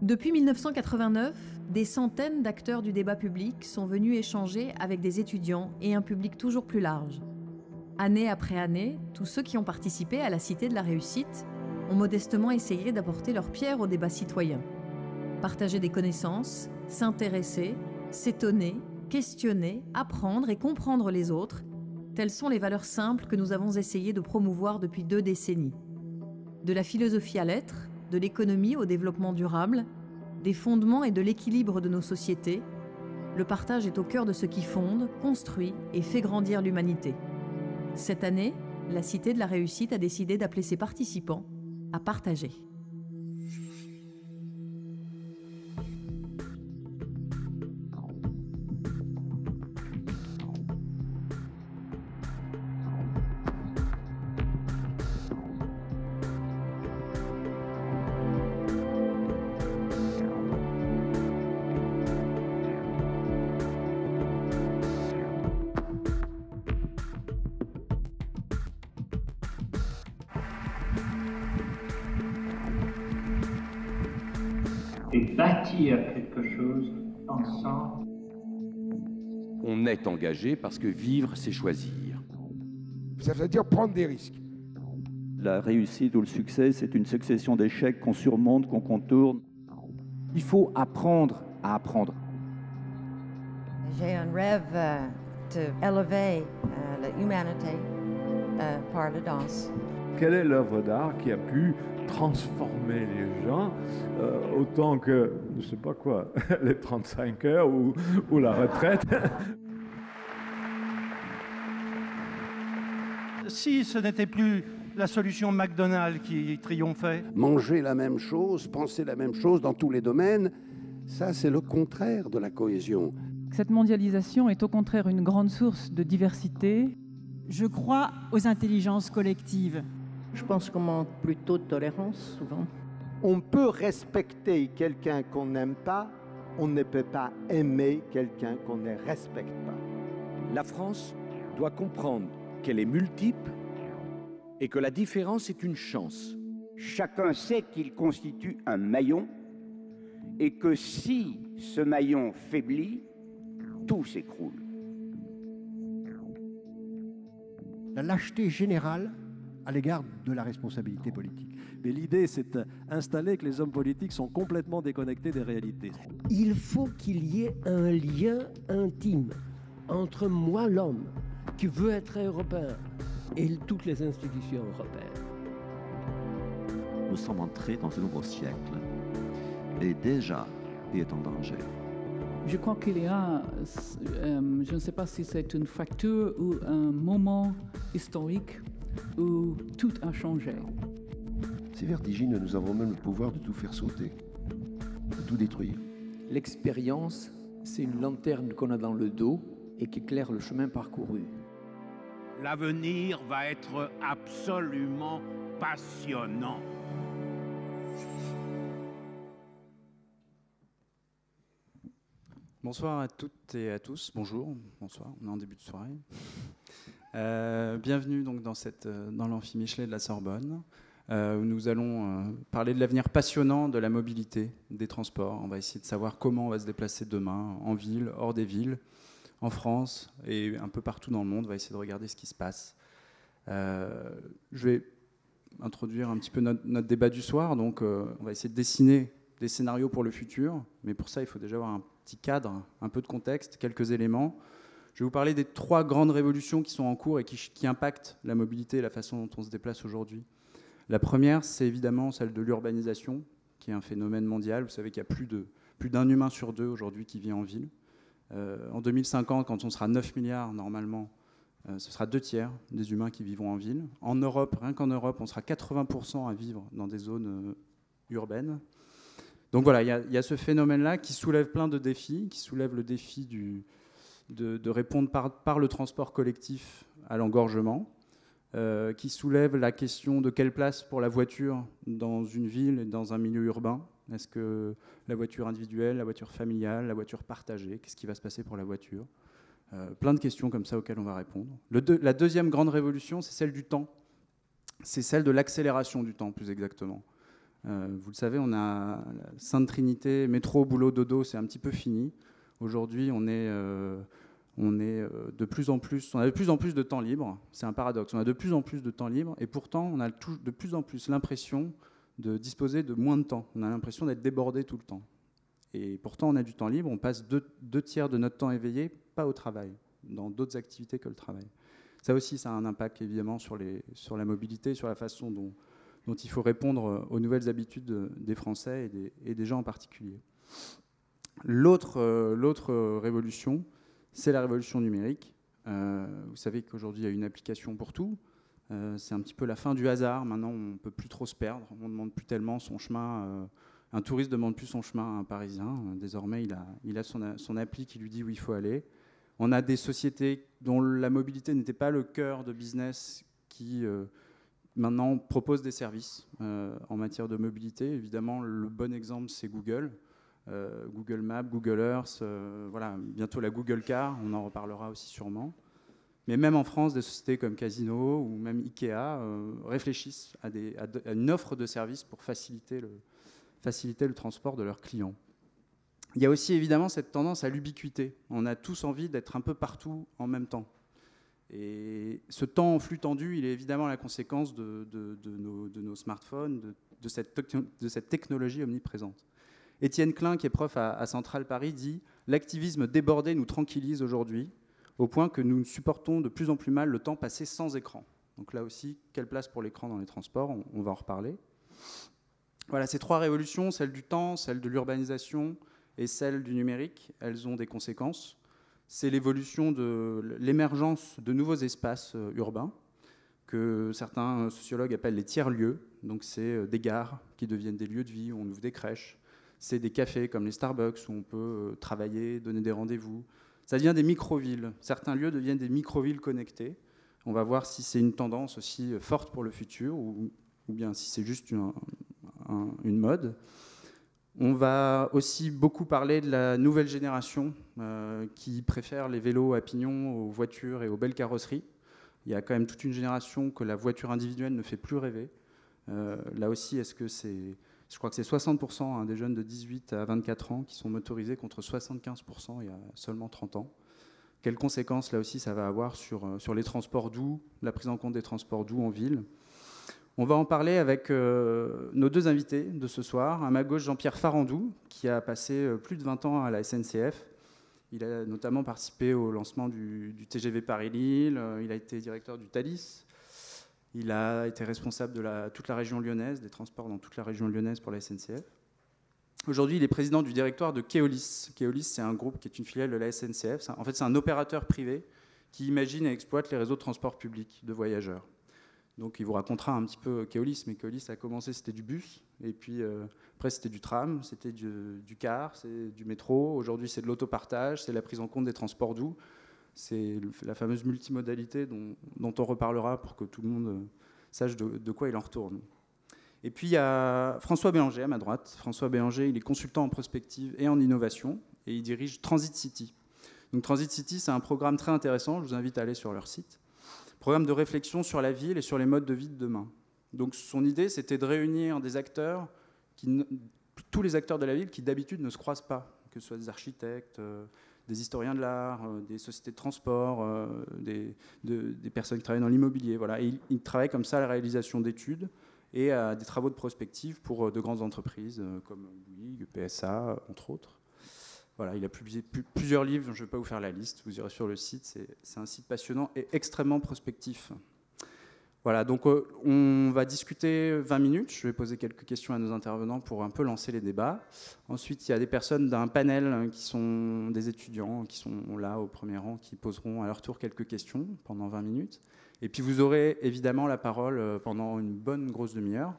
Depuis 1989, des centaines d'acteurs du débat public sont venus échanger avec des étudiants et un public toujours plus large. Année après année, tous ceux qui ont participé à la Cité de la Réussite ont modestement essayé d'apporter leur pierre au débat citoyen. Partager des connaissances, s'intéresser, s'étonner, questionner, apprendre et comprendre les autres, telles sont les valeurs simples que nous avons essayé de promouvoir depuis 2 décennies. De la philosophie à l'être, de l'économie au développement durable, des fondements et de l'équilibre de nos sociétés, le partage est au cœur de ce qui fonde, construit et fait grandir l'humanité. Cette année, la Cité de la Réussite a décidé d'appeler ses participants à partager. Et bâtir quelque chose ensemble. On est engagé parce que vivre, c'est choisir. Ça veut dire prendre des risques. La réussite ou le succès, c'est une succession d'échecs qu'on surmonte, qu'on contourne. Il faut apprendre à apprendre. J'ai un rêve d'élever l'humanité par la danse. Quelle est l'œuvre d'art qui a pu transformer les gens autant que, je ne sais pas quoi, les 35 heures ou la retraite? Si ce n'était plus la solution McDonald's qui triomphait. Manger la même chose, penser la même chose dans tous les domaines, ça c'est le contraire de la cohésion. Cette mondialisation est au contraire une grande source de diversité. Je crois aux intelligences collectives. Je pense qu'on manque plutôt de tolérance, souvent. On peut respecter quelqu'un qu'on n'aime pas, on ne peut pas aimer quelqu'un qu'on ne respecte pas. La France doit comprendre qu'elle est multiple et que la différence est une chance. Chacun sait qu'il constitue un maillon et que si ce maillon faiblit, tout s'écroule. La lâcheté générale à l'égard de la responsabilité politique. Mais l'idée, c'est d'installer que les hommes politiques sont complètement déconnectés des réalités. Il faut qu'il y ait un lien intime entre moi, l'homme, qui veut être européen, et toutes les institutions européennes. Nous sommes entrés dans un nouveau siècle, et déjà, il est en danger. Je crois qu'il y a, je ne sais pas si c'est une fracture ou un moment historique où tout a changé. C'est vertigineux, nous avons même le pouvoir de tout faire sauter, de tout détruire. L'expérience, c'est une lanterne qu'on a dans le dos et qui éclaire le chemin parcouru. L'avenir va être absolument passionnant. Bonsoir à toutes et à tous. Bonjour, bonsoir, on est en début de soirée. Bienvenue donc dans l'amphi Michelet de la Sorbonne, où nous allons parler de l'avenir passionnant de la mobilité, des transports. On va essayer de savoir comment on va se déplacer demain, en ville, hors des villes, en France et un peu partout dans le monde. On va essayer de regarder ce qui se passe. Je vais introduire un petit peu notre débat du soir. Donc, on va essayer de dessiner des scénarios pour le futur, mais pour ça, il faut déjà avoir un petit cadre, un peu de contexte, quelques éléments. Je vais vous parler des 3 grandes révolutions qui sont en cours et qui impactent la mobilité et la façon dont on se déplace aujourd'hui. La première, c'est évidemment celle de l'urbanisation, qui est un phénomène mondial. Vous savez qu'il y a plus d'un humain sur 2 aujourd'hui qui vit en ville. En 2050, quand on sera 9 milliards normalement, ce sera 2 tiers des humains qui vivront en ville. En Europe, rien qu'en Europe, on sera 80% à vivre dans des zones urbaines. Donc voilà, il y a ce phénomène-là qui soulève plein de défis, qui soulève le défi de répondre par le transport collectif à l'engorgement, qui soulève la question de quelle place pour la voiture dans une ville et dans un milieu urbain. Est-ce que la voiture individuelle, la voiture familiale, la voiture partagée, qu'est-ce qui va se passer pour la voiture? Plein de questions comme ça auxquelles on va répondre. La deuxième grande révolution, c'est celle du temps. C'est celle de l'accélération du temps, plus exactement. Vous le savez, on a la Sainte Trinité, métro, boulot, dodo, c'est un petit peu fini. Aujourd'hui, on a de plus en plus de temps libre. C'est un paradoxe. On a de plus en plus de temps libre et pourtant, on a de plus en plus l'impression de disposer de moins de temps. On a l'impression d'être débordé tout le temps. Et pourtant, on a du temps libre. On passe deux tiers de notre temps éveillé, pas au travail, dans d'autres activités que le travail. Ça aussi, ça a un impact évidemment sur la mobilité, sur la façon dont il faut répondre aux nouvelles habitudes des Français et des gens en particulier. L'autre révolution, c'est la révolution numérique. Vous savez qu'aujourd'hui, il y a une application pour tout. C'est un petit peu la fin du hasard. Maintenant, on ne peut plus trop se perdre. On ne demande plus tellement son chemin. Un touriste ne demande plus son chemin à un Parisien. Désormais, il a son appli qui lui dit où il faut aller. On a des sociétés dont la mobilité n'était pas le cœur de business qui maintenant proposent des services en matière de mobilité. Évidemment, le bon exemple, c'est Google. Google Maps, Google Earth, voilà, bientôt la Google Car, on en reparlera aussi sûrement. Mais même en France, des sociétés comme Casino ou même Ikea réfléchissent à une offre de services pour faciliter le transport de leurs clients. Il y a aussi évidemment cette tendance à l'ubiquité. On a tous envie d'être un peu partout en même temps. Et ce temps en flux tendu, il est évidemment la conséquence de nos smartphones, de cette technologie omniprésente. Étienne Klein, qui est prof à Centrale Paris, dit « L'activisme débordé nous tranquillise aujourd'hui, au point que nous supportons de plus en plus mal le temps passé sans écran. » Donc là aussi, quelle place pour l'écran dans les transports ? On va en reparler. Voilà, ces trois révolutions, celle du temps, celle de l'urbanisation et celle du numérique, elles ont des conséquences. C'est l'évolution de l'émergence de nouveaux espaces urbains, que certains sociologues appellent les tiers-lieux. Donc c'est des gares qui deviennent des lieux de vie, où on ouvre des crèches. C'est des cafés comme les Starbucks où on peut travailler, donner des rendez-vous. Ça devient des micro-villes. Certains lieux deviennent des micro-villes connectées. On va voir si c'est une tendance aussi forte pour le futur ou bien si c'est juste une mode. On va aussi beaucoup parler de la nouvelle génération qui préfère les vélos à pignon aux voitures et aux belles carrosseries. Il y a quand même toute une génération que la voiture individuelle ne fait plus rêver. Là aussi, est-ce que c'est... Je crois que c'est 60% des jeunes de 18 à 24 ans qui sont motorisés contre 75% il y a seulement 30 ans. Quelles conséquences, là aussi, ça va avoir sur les transports doux, la prise en compte des transports doux en ville. On va en parler avec nos deux invités de ce soir. À ma gauche, Jean-Pierre Farandou, qui a passé plus de 20 ans à la SNCF. Il a notamment participé au lancement du TGV Paris-Lille. Il a été directeur du Thalys. Il a été responsable de toute la région lyonnaise, des transports dans toute la région lyonnaise pour la SNCF. Aujourd'hui, il est président du directoire de Keolis. Keolis, c'est un groupe qui est une filiale de la SNCF. En fait, c'est un opérateur privé qui imagine et exploite les réseaux de transport public de voyageurs. Donc, il vous racontera un petit peu Keolis. Mais Keolis a commencé, c'était du bus. Et puis, après, c'était du tram, c'était du car, c'est du métro. Aujourd'hui, c'est de l'autopartage, c'est la prise en compte des transports doux. C'est la fameuse multimodalité dont on reparlera pour que tout le monde sache de quoi il en retourne. Et puis il y a François Bélanger à ma droite. François Bélanger, il est consultant en prospective et en innovation et il dirige Transit City. Donc Transit City, c'est un programme très intéressant, je vous invite à aller sur leur site. Programme de réflexion sur la ville et sur les modes de vie de demain. Donc son idée, c'était de réunir des acteurs, tous les acteurs de la ville qui d'habitude ne se croisent pas, que ce soit des architectes, des historiens de l'art, des sociétés de transport, des personnes qui travaillent dans l'immobilier. Voilà. Et ils travaillent comme ça à la réalisation d'études et à des travaux de prospective pour de grandes entreprises comme Bouygues, PSA, entre autres. Voilà, il a publié plusieurs livres, je ne vais pas vous faire la liste, vous irez sur le site, c'est un site passionnant et extrêmement prospectif. Voilà, donc on va discuter 20 minutes. Je vais poser quelques questions à nos intervenants pour un peu lancer les débats. Ensuite, il y a des personnes d'un panel qui sont des étudiants, qui sont là au premier rang, qui poseront à leur tour quelques questions pendant 20 minutes. Et puis vous aurez évidemment la parole pendant une bonne grosse demi-heure.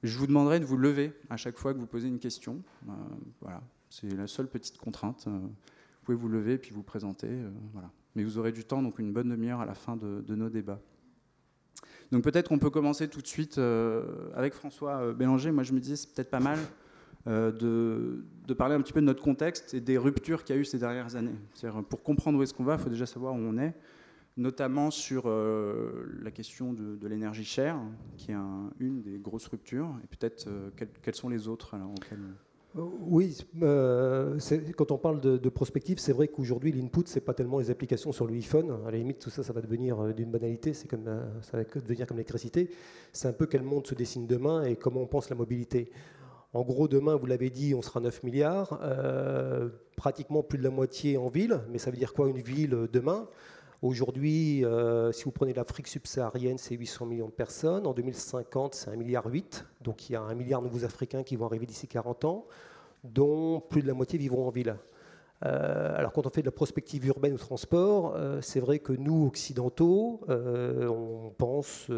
Je vous demanderai de vous lever à chaque fois que vous posez une question. Voilà, c'est la seule petite contrainte. Vous pouvez vous lever et puis vous présenter. Voilà. Mais vous aurez du temps, donc une bonne demi-heure à la fin de nos débats. Donc peut-être qu'on peut commencer tout de suite avec François Bélanger. Moi, je me disais, c'est peut-être pas mal de parler un petit peu de notre contexte et des ruptures qu'il y a eu ces dernières années. C'est-à-dire, pour comprendre où est-ce qu'on va, il faut déjà savoir où on est. notamment sur la question de l'énergie chère, qui est une des grosses ruptures, et peut-être quelles sont les autres alors, auxquelles... Oui, quand on parle de prospective, c'est vrai qu'aujourd'hui l'input, c'est pas tellement les applications sur le iPhone. À la limite, tout ça, ça va devenir d'une banalité. C'est comme ça va devenir comme l'électricité. C'est un peu quel monde se dessine demain et comment on pense la mobilité. En gros, demain, vous l'avez dit, on sera 9 milliards, pratiquement plus de la moitié en ville. Mais ça veut dire quoi une ville demain? Aujourd'hui, si vous prenez l'Afrique subsaharienne, c'est 800 millions de personnes. En 2050, c'est 1,8 milliard. Donc il y a 1 milliard de nouveaux Africains qui vont arriver d'ici 40 ans, dont plus de la moitié vivront en ville. Alors quand on fait de la prospective urbaine ou transport, c'est vrai que nous, occidentaux, on pense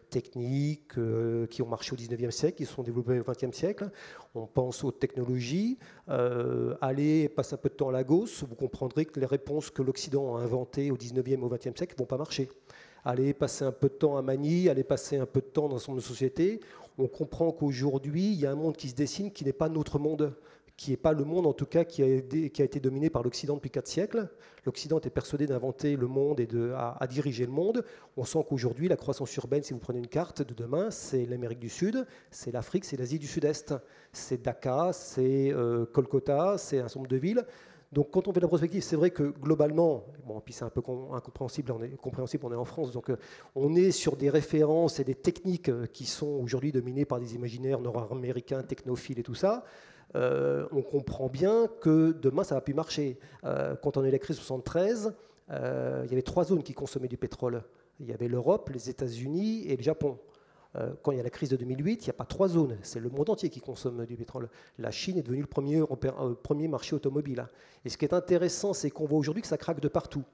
techniques qui ont marché au 19e siècle, qui se sont développées au 20e siècle. On pense aux technologies. Allez, passe un peu de temps à Lagos, vous comprendrez que les réponses que l'Occident a inventées au 19e et au 20e siècle ne vont pas marcher. Allez passer un peu de temps à Manille, allez passer un peu de temps dans son société. On comprend qu'aujourd'hui, il y a un monde qui se dessine qui n'est pas notre monde, qui n'est pas le monde en tout cas qui a été dominé par l'Occident depuis 4 siècles. L'Occident était persuadé d'inventer le monde et à diriger le monde. On sent qu'aujourd'hui, la croissance urbaine, si vous prenez une carte de demain, c'est l'Amérique du Sud, c'est l'Afrique, c'est l'Asie du Sud-Est, c'est Dhaka, c'est Kolkata, c'est un certain nombre de villes. Donc quand on fait de la prospective, c'est vrai que globalement, bon, puis c'est un peu incompréhensible, on est en France, donc on est sur des références et des techniques qui sont aujourd'hui dominées par des imaginaires nord-américains, technophiles et tout ça. On comprend bien que demain, ça ne va plus marcher. Quand on a eu la crise 73, il y avait 3 zones qui consommaient du pétrole. Il y avait l'Europe, les États-Unis et le Japon. Quand il y a la crise de 2008, il n'y a pas 3 zones. C'est le monde entier qui consomme du pétrole. La Chine est devenue le premier marché automobile. Et ce qui est intéressant, c'est qu'on voit aujourd'hui que ça craque de partout.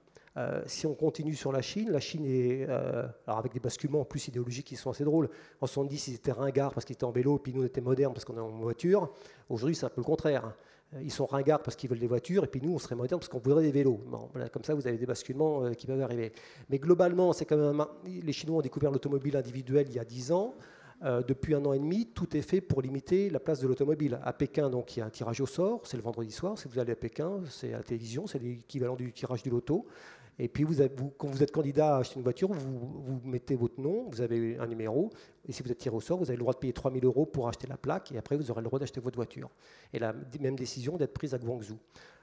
Si on continue sur la Chine est, alors avec des basculements en plus idéologiques qui sont assez drôles. En 70, ils étaient ringards parce qu'ils étaient en vélo, puis nous on était modernes parce qu'on est en voiture. Aujourd'hui, c'est un peu le contraire. Ils sont ringards parce qu'ils veulent des voitures, et puis nous, on serait modernes parce qu'on voudrait des vélos. Bon, voilà, comme ça, vous avez des basculements qui peuvent arriver. Mais globalement, c'est quand même les Chinois ont découvert l'automobile individuelle il y a 10 ans. Depuis 1 an et demi, tout est fait pour limiter la place de l'automobile. À Pékin, donc, il y a un tirage au sort, c'est le vendredi soir. Si vous allez à Pékin, c'est à la télévision, c'est l'équivalent du tirage du loto. Et puis, quand vous êtes candidat à acheter une voiture, vous mettez votre nom, vous avez un numéro, et si vous êtes tiré au sort, vous avez le droit de payer 3 000 € pour acheter la plaque, et après, vous aurez le droit d'acheter votre voiture. Et la même décision d'être prise à Guangzhou.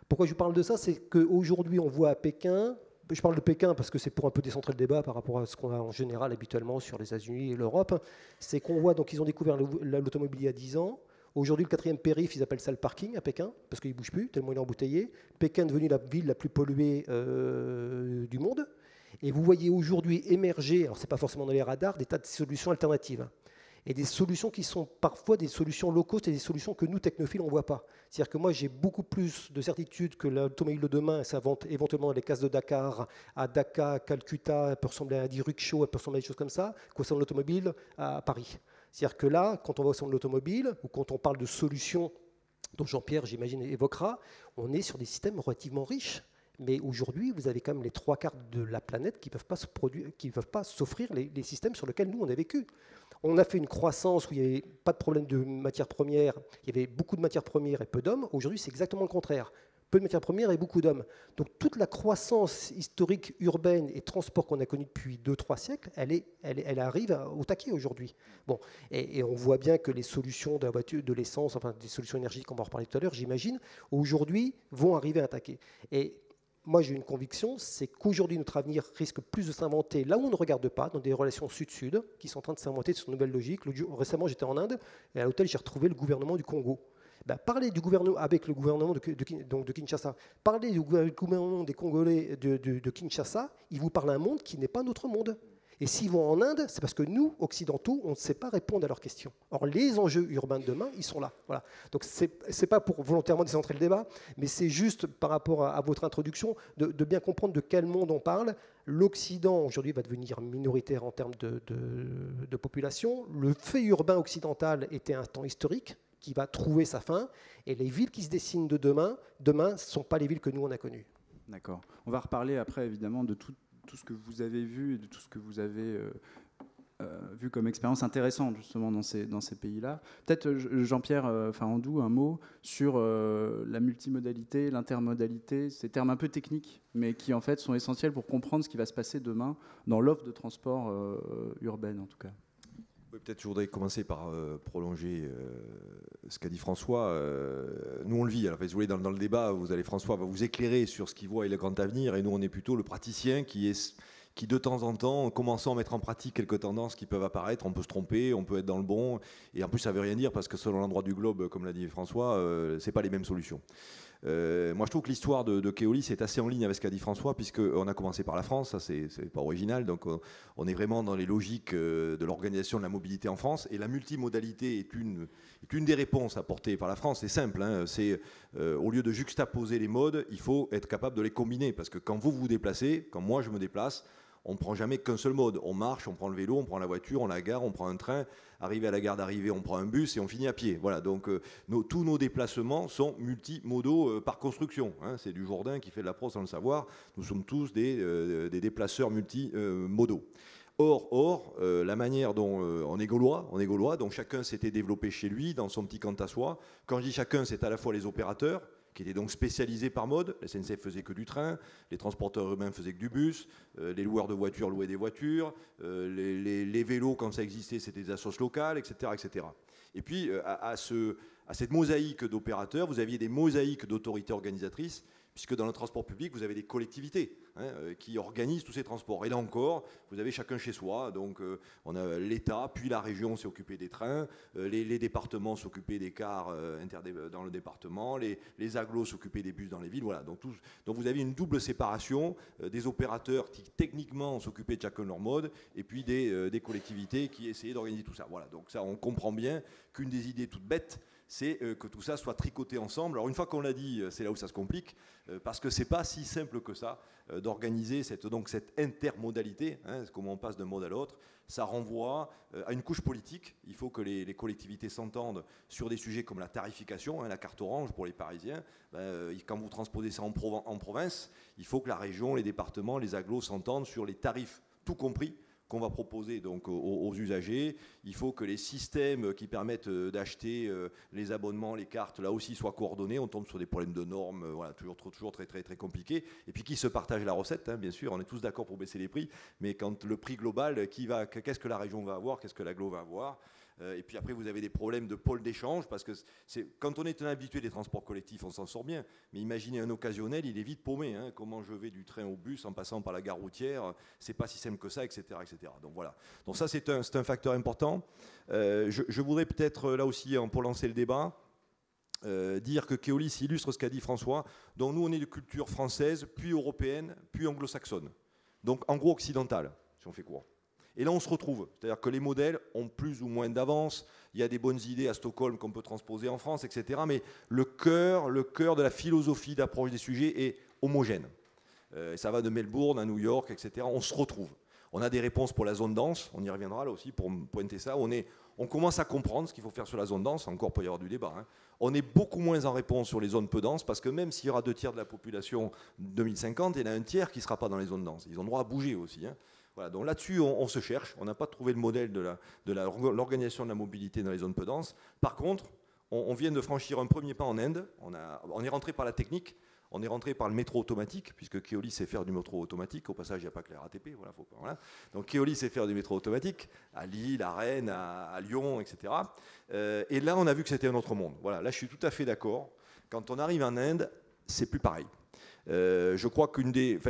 Pourquoi je vous parle de ça? C'est qu'aujourd'hui, on voit à Pékin, je parle de Pékin parce que c'est pour un peu décentrer le débat par rapport à ce qu'on a en général habituellement sur les États-Unis et l'Europe, c'est qu'on voit, donc ils ont découvert l'automobile il y a 10 ans. Aujourd'hui, le 4e périph', ils appellent ça le parking à Pékin, parce qu'il ne bouge plus, tellement il est embouteillé. Pékin est devenu la ville la plus polluée du monde. Et vous voyez aujourd'hui émerger, alors ce n'est pas forcément dans les radars, des tas de solutions alternatives. Et des solutions qui sont parfois des solutions low cost et des solutions que nous, technophiles, on ne voit pas. C'est-à-dire que moi, j'ai beaucoup plus de certitude que l'automobile de demain s'invente éventuellement dans les cases de Dakar, à Dhaka, à Calcutta, elle peut ressembler à des rickshaws, elle peut ressembler à des choses comme ça, qu'au sein de l'automobile à Paris. C'est-à-dire que là, quand on va au sein de l'automobile, ou quand on parle de solutions dont Jean-Pierre, j'imagine, évoquera, on est sur des systèmes relativement riches. Mais aujourd'hui, vous avez quand même les 3/4 de la planète qui ne peuvent pas s'offrir les systèmes sur lesquels nous, on a vécu. On a fait une croissance où il n'y avait pas de problème de matières premières, il y avait beaucoup de matières premières et peu d'hommes. Aujourd'hui, c'est exactement le contraire. Peu de matières premières et beaucoup d'hommes. Donc toute la croissance historique urbaine et transport qu'on a connue depuis 2-3 siècles, elle arrive au taquet aujourd'hui. Bon, et on voit bien que les solutions de la voiture, de l'essence, enfin des solutions énergétiques, on va en reparler tout à l'heure, j'imagine, aujourd'hui vont arriver à un taquet. Et moi, j'ai une conviction, c'est qu'aujourd'hui, notre avenir risque plus de s'inventer là où on ne regarde pas, dans des relations sud-sud, qui sont en train de s'inventer sur une nouvelle logique. Récemment, j'étais en Inde, et à l'hôtel, j'ai retrouvé le gouvernement du Congo. Parlez du gouvernement avec le gouvernement de Kinshasa, parlez du gouvernement des Congolais de Kinshasa, ils vous parlent d'un monde qui n'est pas notre monde. Et s'ils vont en Inde, c'est parce que nous, occidentaux, on ne sait pas répondre à leurs questions. Or, les enjeux urbains de demain, ils sont là. Voilà. Donc, ce n'est pas pour volontairement décentrer le débat, mais c'est juste par rapport à votre introduction de bien comprendre de quel monde on parle. L'Occident, aujourd'hui, va devenir minoritaire en termes de population. Le fait urbain occidental était un temps historique qui va trouver sa fin. Et les villes qui se dessinent de demain, ne sont pas les villes que nous, on a connues. D'accord. On va reparler après, évidemment, de tout ce que vous avez vu et de tout ce que vous avez vu comme expérience intéressante justement dans ces pays-là. Peut-être Jean-Pierre Farandou, un mot sur la multimodalité, l'intermodalité, ces termes un peu techniques, mais qui en fait sont essentiels pour comprendre ce qui va se passer demain dans l'offre de transport urbaine en tout cas. Oui, peut-être je voudrais commencer par prolonger ce qu'a dit François. Nous, on le vit. Alors, si vous voulez, dans le débat, François va vous éclairer sur ce qu'il voit et le grand avenir, et nous, on est plutôt le praticien qui, de temps en temps, commençons à mettre en pratique quelques tendances qui peuvent apparaître. On peut se tromper, on peut être dans le bon, et en plus, ça ne veut rien dire parce que selon l'endroit du globe, comme l'a dit François, ce n'est pas les mêmes solutions. Moi, je trouve que l'histoire de Keolis est assez en ligne avec ce qu'a dit François, puisqu'on a commencé par la France, ça c'est pas original, donc on est vraiment dans les logiques de l'organisation de la mobilité en France, et la multimodalité est une des réponses apportées par la France. C'est simple, hein, au lieu de juxtaposer les modes, il faut être capable de les combiner, parce que quand vous vous déplacez, quand moi je me déplace, on ne prend jamais qu'un seul mode. On marche, on prend le vélo, on prend la voiture, on la gare, on prend un train. Arrivé à la gare d'arrivée, on prend un bus et on finit à pied. Voilà, donc tous nos déplacements sont multimodaux par construction. Hein. C'est du Jourdain qui fait de la prose sans le savoir. Nous sommes tous des déplaceurs multimodaux. Or, la manière dont on est gaulois, donc chacun s'était développé chez lui, dans son petit camp à soi. Quand je dis chacun, c'est à la fois les opérateurs, qui étaient donc spécialisés par mode. La SNCF faisait que du train, les transporteurs urbains faisaient que du bus, les loueurs de voitures louaient des voitures, les vélos, quand ça existait, c'était des assos locales, etc. etc. Et puis, à cette mosaïque d'opérateurs, vous aviez des mosaïques d'autorités organisatrices, puisque dans le transport public, vous avez des collectivités qui organisent tous ces transports. Et là encore, vous avez chacun chez soi. Donc, on a l'État, puis la région s'est occupée des trains, les départements s'occupaient des cars dans le département, les agglos s'occupaient des bus dans les villes. Voilà. Donc vous avez une double séparation des opérateurs qui, techniquement, s'occupaient de chacun leur mode, et puis des collectivités qui essayaient d'organiser tout ça. Voilà. Donc ça, on comprend bien qu'une des idées toutes bêtes, c'est que tout ça soit tricoté ensemble. Alors une fois qu'on l'a dit, c'est là où ça se complique, parce que c'est pas si simple que ça d'organiser cette intermodalité, hein, comment on passe d'un mode à l'autre. Ça renvoie à une couche politique. Il faut que les collectivités s'entendent sur des sujets comme la tarification, hein, la carte orange pour les Parisiens. Quand vous transposez ça en province, il faut que la région, les départements, les agglos s'entendent sur les tarifs, tout compris, qu'on va proposer donc aux usagers. Il faut que les systèmes qui permettent d'acheter les abonnements, les cartes, là aussi soient coordonnés. On tombe sur des problèmes de normes, voilà, toujours très, très, très compliqués. Et puis qui se partage la recette, hein, bien sûr. On est tous d'accord pour baisser les prix, mais quand le prix global, qu'est-ce que la région va avoir, qu'est-ce que l'agglo va avoir? Et puis après, vous avez des problèmes de pôle d'échange, parce que quand on est un habitué des transports collectifs, on s'en sort bien. Mais imaginez un occasionnel, il est vite paumé. Hein. Comment je vais du train au bus en passant par la gare routière, c'est pas si simple que ça, etc. etc. Donc voilà. Donc ça, c'est un facteur important. Je voudrais peut-être, là aussi, pour lancer le débat, dire que Keolis illustre ce qu'a dit François, dont nous, on est de culture française, puis européenne, puis anglo-saxonne. Donc en gros occidentale, si on fait court. Et là, on se retrouve. C'est-à-dire que les modèles ont plus ou moins d'avance. Il y a des bonnes idées à Stockholm qu'on peut transposer en France, etc. Mais le cœur de la philosophie d'approche des sujets est homogène. Ça va de Melbourne à New York, etc. On se retrouve. On a des réponses pour la zone dense. On y reviendra là aussi pour pointer ça. On commence à comprendre ce qu'il faut faire sur la zone dense. Encore, peut y avoir du débat. Hein. On est beaucoup moins en réponse sur les zones peu denses parce que même s'il y aura 2 tiers de la population 2050, il y en a un tiers qui ne sera pas dans les zones denses. Ils ont le droit à bouger aussi. Hein. Voilà, donc là-dessus, on se cherche. On n'a pas trouvé le modèle de l'organisation de la mobilité dans les zones peu denses. Par contre, on vient de franchir un premier pas en Inde. On est rentré par la technique. On est rentré par le métro automatique, puisque Keolis sait faire du métro automatique. Au passage, il n'y a pas que la RATP. Voilà. Donc Keolis sait faire du métro automatique à Lille, à Rennes, à Lyon, etc. Et là, on a vu que c'était un autre monde. Voilà, là, je suis tout à fait d'accord. Quand on arrive en Inde, c'est plus pareil. Je crois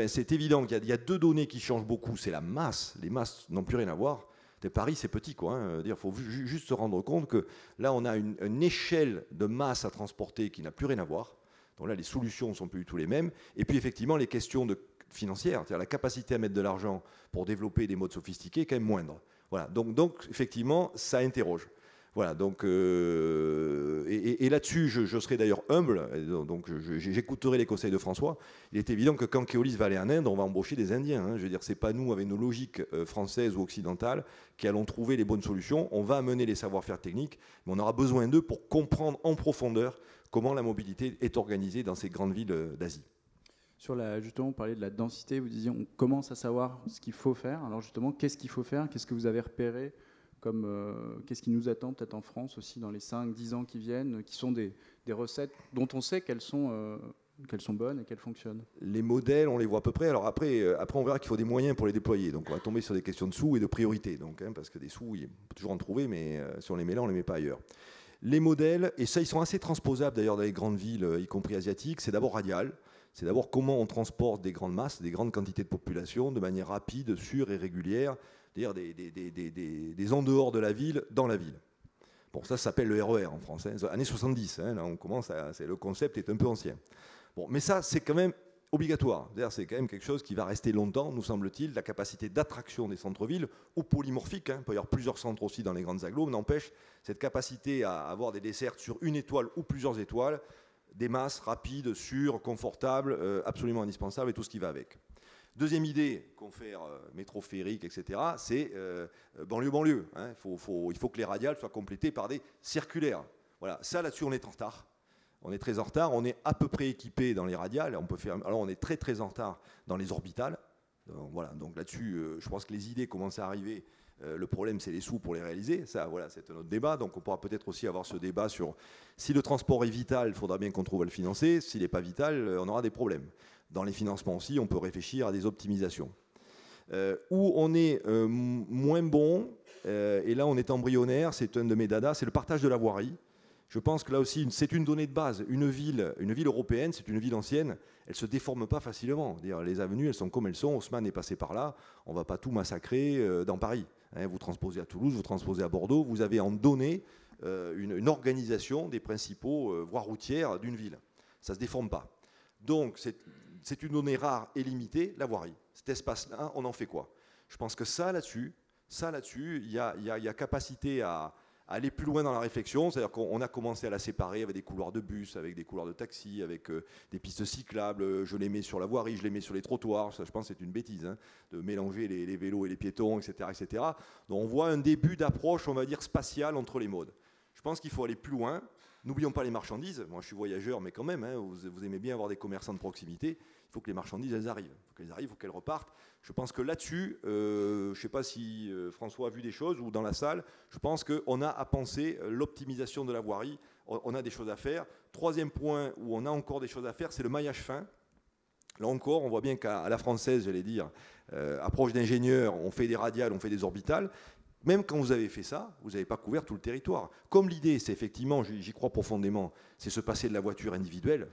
c'est évident qu'il y a 2 données qui changent beaucoup. C'est la masse. Les masses n'ont plus rien à voir. Paris, c'est petit, quoi. Hein. Il faut juste se rendre compte que là, on a une échelle de masse à transporter qui n'a plus rien à voir. Donc là, les solutions ne sont plus du tout les mêmes. Et puis, effectivement, les questions financières, c'est-à-dire la capacité à mettre de l'argent pour développer des modes sophistiqués, est quand même moindre. Voilà. Donc effectivement, ça interroge. Voilà, donc, et là-dessus, je serai d'ailleurs humble, donc j'écouterai les conseils de François. Il est évident que quand Keolis va aller en Inde, on va embaucher des Indiens. Hein. Je veux dire, c'est pas nous, avec nos logiques françaises ou occidentales, qui allons trouver les bonnes solutions. On va amener les savoir-faire techniques, mais on aura besoin d'eux pour comprendre en profondeur comment la mobilité est organisée dans ces grandes villes d'Asie. Justement, vous parlez de la densité, vous disiez on commence à savoir ce qu'il faut faire. Alors justement, qu'est-ce qu'il faut faire? Qu'est-ce que vous avez repéré qu'est-ce qui nous attend peut-être en France aussi dans les 5-10 ans qui viennent, qui sont des recettes dont on sait qu'elles sont bonnes et qu'elles fonctionnent? Les modèles, on les voit à peu près. Alors après on verra qu'il faut des moyens pour les déployer. Donc on va tomber sur des questions de sous et de priorité. Donc, parce que des sous, il peut toujours en trouver, mais si on les met là, on ne les met pas ailleurs. Les modèles, et ça, ils sont assez transposables d'ailleurs dans les grandes villes, y compris asiatiques, c'est d'abord radial. C'est d'abord comment on transporte des grandes masses, des grandes quantités de population de manière rapide, sûre et régulière, c'est-à-dire des en dehors de la ville, dans la ville. Bon, ça s'appelle le RER en France, années 70, là on commence le concept est un peu ancien. Bon, mais ça, c'est quand même obligatoire. C'est-à-dire, c'est quand même quelque chose qui va rester longtemps, nous semble-t-il, la capacité d'attraction des centres-villes, ou polymorphique, il peut y avoir plusieurs centres aussi dans les grandes agglos, mais n'empêche, cette capacité à avoir des dessertes sur une étoile ou plusieurs étoiles, des masses rapides, sûres, confortables, absolument indispensables et tout ce qui va avec. Deuxième idée, confère métro féerique, etc., c'est banlieue-banlieue. Il faut que les radiales soient complétées par des circulaires. Voilà, ça là-dessus on est en retard. On est très en retard, on est à peu près équipé dans les radiales, alors on est très très en retard dans les orbitales. Voilà, donc là-dessus, je pense que les idées commencent à arriver. Le problème, c'est les sous pour les réaliser. Ça, voilà, c'est un autre débat. Donc, on pourra peut-être aussi avoir ce débat sur si le transport est vital, il faudra bien qu'on trouve à le financer. S'il n'est pas vital, on aura des problèmes. Dans les financements aussi, on peut réfléchir à des optimisations. Où on est moins bon, et là, on est embryonnaire, c'est un de mes dadas, c'est le partage de la voirie. Je pense que là aussi, c'est une donnée de base. Une ville européenne, c'est une ville ancienne, elle ne se déforme pas facilement. Les avenues, elles sont comme elles sont. Haussmann est passé par là. On ne va pas tout massacrer dans Paris. Vous transposez à Toulouse, vous transposez à Bordeaux. Vous avez en données une organisation des principaux voies routières d'une ville. Ça ne se déforme pas. Donc, c'est une donnée rare et limitée, la voirie. Cet espace-là, on en fait quoi? Je pense que ça, là-dessus, il y a capacité à aller plus loin dans la réflexion, c'est-à-dire qu'on a commencé à la séparer avec des couloirs de bus, avec des couloirs de taxi, avec des pistes cyclables, je les mets sur la voirie, je les mets sur les trottoirs, ça je pense que c'est une bêtise, de mélanger les vélos et les piétons, etc., etc. Donc on voit un début d'approche, on va dire, spatiale entre les modes. Je pense qu'il faut aller plus loin. N'oublions pas les marchandises. Moi je suis voyageur, mais quand même, vous aimez bien avoir des commerçants de proximité. Il faut que les marchandises, elles arrivent. Il faut qu'elles arrivent, il faut qu'elles repartent. Je pense que là-dessus, je ne sais pas si François a vu des choses ou dans la salle, je pense qu'on a à penser l'optimisation de la voirie. On a des choses à faire. Troisième point où on a encore des choses à faire, c'est le maillage fin. Là encore, on voit bien qu'à la française, j'allais dire, approche d'ingénieur, on fait des radiales, on fait des orbitales. Même quand vous avez fait ça, vous n'avez pas couvert tout le territoire. Comme l'idée, c'est effectivement, j'y crois profondément, c'est se passer de la voiture individuelle,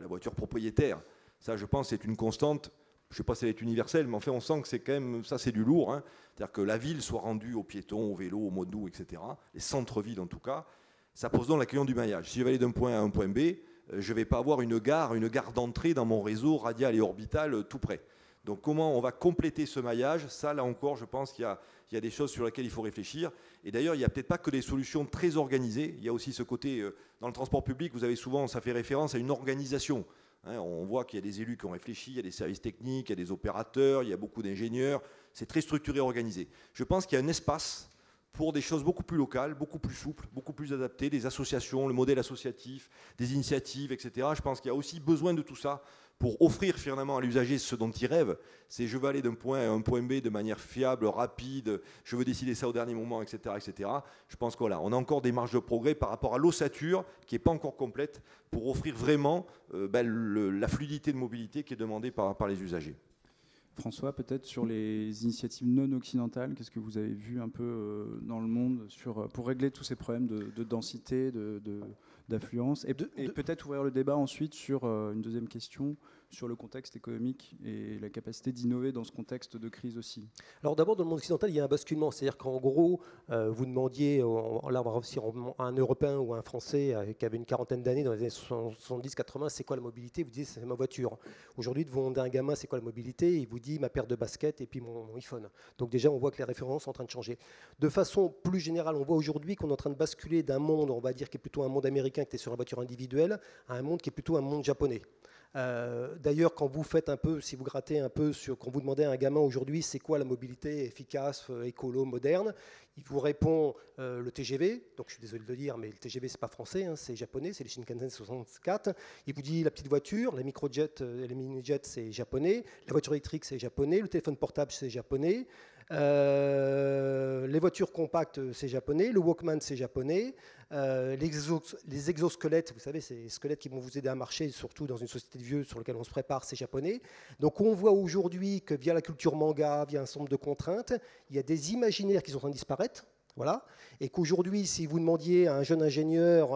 la voiture propriétaire. Ça, je pense, c'est une constante. Je ne sais pas si elle est universelle, mais en fait, on sent que c'est quand même, ça c'est du lourd. C'est-à-dire que la ville soit rendue aux piétons, aux vélos, aux modes doux, etc. Les centres-villes en tout cas. Ça pose donc la question du maillage. Si je vais aller d'un point A à un point B, je ne vais pas avoir une gare d'entrée dans mon réseau radial et orbital tout près. Donc comment on va compléter ce maillage? Ça, là encore, je pense qu'il y a des choses sur lesquelles il faut réfléchir. Et d'ailleurs, il n'y a peut-être pas que des solutions très organisées. Il y a aussi ce côté, dans le transport public, vous avez souvent, ça fait référence à une organisation. On voit qu'il y a des élus qui ont réfléchi, il y a des services techniques, il y a des opérateurs, il y a beaucoup d'ingénieurs. C'est très structuré, organisé. Je pense qu'il y a un espace pour des choses beaucoup plus locales, beaucoup plus souples, beaucoup plus adaptées, des associations, le modèle associatif, des initiatives, etc. Je pense qu'il y a aussi besoin de tout ça pour offrir finalement à l'usager ce dont il rêve. C'est je veux aller d'un point A à un point B de manière fiable, rapide, je veux décider ça au dernier moment, etc. etc. Je pense qu'on a encore des marges de progrès par rapport à l'ossature qui n'est pas encore complète pour offrir vraiment la fluidité de mobilité qui est demandée par les usagers. François, peut-être sur les initiatives non occidentales, qu'est-ce que vous avez vu un peu dans le monde pour régler tous ces problèmes de densité, d'affluence et peut-être ouvrir le débat ensuite sur une deuxième question, sur le contexte économique et la capacité d'innover dans ce contexte de crise aussi. Alors d'abord, dans le monde occidental, il y a un basculement. C'est-à-dire qu'en gros, vous demandiez, là on va réussir à un Européen ou à un Français qui avait une quarantaine d'années dans les années 70-80, c'est quoi la mobilité? Vous disiez, c'est ma voiture. Aujourd'hui, vous demandez à un gamin, c'est quoi la mobilité? Il vous dit, ma paire de baskets et puis mon iPhone. Donc déjà, on voit que les références sont en train de changer. De façon plus générale, on voit aujourd'hui qu'on est en train de basculer d'un monde, on va dire, qui est plutôt un monde américain, qui était sur la voiture individuelle, à un monde qui est plutôt un monde japonais. D'ailleurs, quand vous faites un peu, si vous grattez un peu, quand vous demandez à un gamin aujourd'hui, c'est quoi la mobilité efficace, écolo, moderne, il vous répond le TGV. Donc je suis désolé de le dire, mais le TGV c'est pas français, hein, c'est japonais, c'est les Shinkansen 64. Il vous dit la petite voiture, les microjets, les mini-jets c'est japonais, la voiture électrique c'est japonais, le téléphone portable c'est japonais. Les voitures compactes, c'est japonais. Le Walkman, c'est japonais. Les exosquelettes, vous savez, ces squelettes qui vont vous aider à marcher, surtout dans une société de vieux sur laquelle on se prépare, c'est japonais. Donc on voit aujourd'hui que via la culture manga, via un certain nombre de contraintes, il y a des imaginaires qui sont en train de disparaître. Voilà. Et qu'aujourd'hui, si vous demandiez à un jeune ingénieur,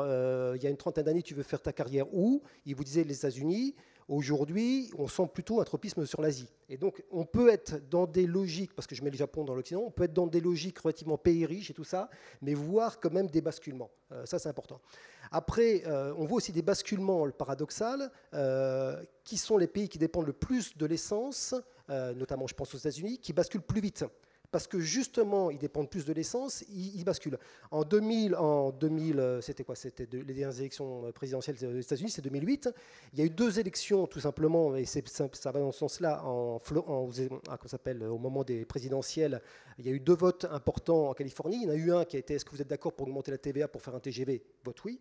il y a une trentaine d'années, tu veux faire ta carrière où? Il vous disait les États-Unis. Aujourd'hui, on sent plutôt un tropisme sur l'Asie. Et donc, on peut être dans des logiques, parce que je mets le Japon dans l'Occident, on peut être dans des logiques relativement pays riches et tout ça, mais voir quand même des basculements. Ça, c'est important. Après, on voit aussi des basculements paradoxaux, qui sont les pays qui dépendent le plus de l'essence, notamment, je pense aux États-Unis, qui basculent plus vite. Parce que justement, ils dépendent plus de l'essence, ils basculent. En 2000, c'était quoi? C'était les dernières élections présidentielles des États-Unis, c'est 2008. Il y a eu 2 élections, tout simplement, et ça va dans ce sens-là, au moment des présidentielles. Il y a eu 2 votes importants en Californie. Il y en a eu un qui a été: est-ce que vous êtes d'accord pour augmenter la TVA pour faire un TGV? Vote oui.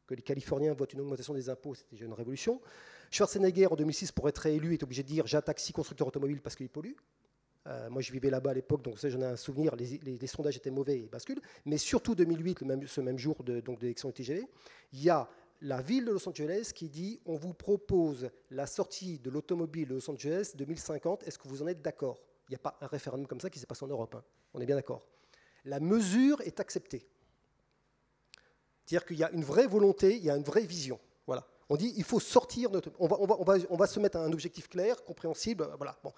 Que les Californiens votent une augmentation des impôts, c'était déjà une révolution. Schwarzenegger, en 2006, pour être réélu, est obligé de dire: j'attaque 6 constructeurs automobiles parce qu'ils polluent. Moi, je vivais là-bas à l'époque, donc j'en ai un souvenir, les sondages étaient mauvais et basculent. Mais surtout 2008, ce même jour de l'élection du TGV, il y a la ville de Los Angeles qui dit: on vous propose la sortie de l'automobile de Los Angeles 2050, est-ce que vous en êtes d'accord? Il n'y a pas un référendum comme ça qui s'est passé en Europe, hein. On est bien d'accord. La mesure est acceptée. C'est-à-dire qu'il y a une vraie volonté, il y a une vraie vision. Voilà. On dit: il faut sortir, on va se mettre un objectif clair, compréhensible. Voilà. Bon.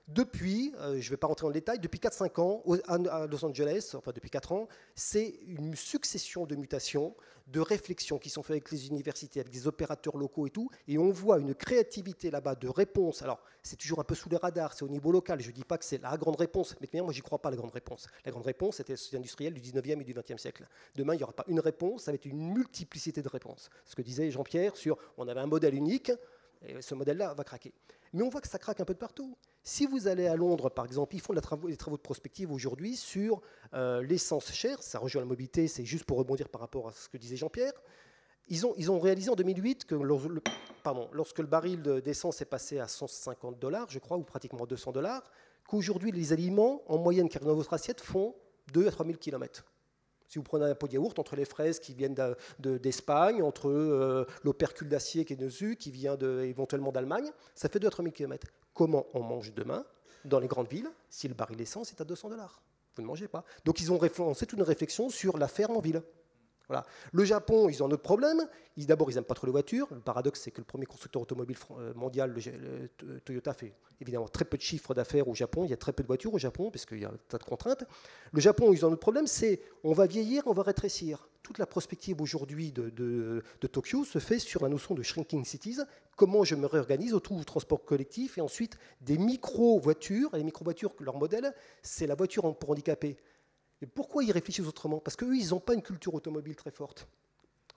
Depuis, je ne vais pas rentrer dans le détail, depuis 4-5 ans, à Los Angeles, enfin depuis 4 ans, c'est une succession de mutations, de réflexions qui sont faites avec les universités, avec des opérateurs locaux et tout, et on voit une créativité là-bas de réponse. Alors, c'est toujours un peu sous les radars, c'est au niveau local, je ne dis pas que c'est la grande réponse, mais moi, j'y crois pas, la grande réponse. La grande réponse, c'était les industriels du 19e et du 20e siècle. Demain, il n'y aura pas une réponse, ça va être une multiplicité de réponses. Ce que disait Jean-Pierre sur, on avait un modèle unique, et ce modèle-là va craquer. Mais on voit que ça craque un peu de partout. Si vous allez à Londres, par exemple, ils font des travaux de prospective aujourd'hui sur l'essence chère. Ça rejoint la mobilité, c'est juste pour rebondir par rapport à ce que disait Jean-Pierre. Ils ont réalisé en 2008 que lorsque le baril d'essence est passé à $150, je crois, ou pratiquement $200, qu'aujourd'hui, les aliments, en moyenne, qui arrivent dans votre assiette, font 2 à 3 000 km. Si vous prenez un pot de yaourt, entre les fraises qui viennent d'Espagne, entre l'opercule d'acier qui est dessus, qui vient éventuellement d'Allemagne, ça fait 2 à 3 000 km. Comment on mange demain dans les grandes villes si le baril d'essence est à $200? Vous ne mangez pas. Donc ils ont lancé toute une réflexion sur la ferme en ville. Voilà. Le Japon, ils ont un autre problème. D'abord, ils n'aiment pas trop les voitures. Le paradoxe, c'est que le premier constructeur automobile mondial, le Toyota, fait évidemment très peu de chiffres d'affaires au Japon. Il y a très peu de voitures au Japon, parce qu'il y a un tas de contraintes. Le Japon, ils ont un autre problème, c'est on va vieillir, on va rétrécir. Toute la prospective aujourd'hui de Tokyo se fait sur la notion de shrinking cities. Comment je me réorganise autour du transport collectif et ensuite des micro-voitures. Et les micro-voitures, leur modèle, c'est la voiture pour handicapés. Et pourquoi ils réfléchissent autrement? Parce qu'eux, ils n'ont pas une culture automobile très forte.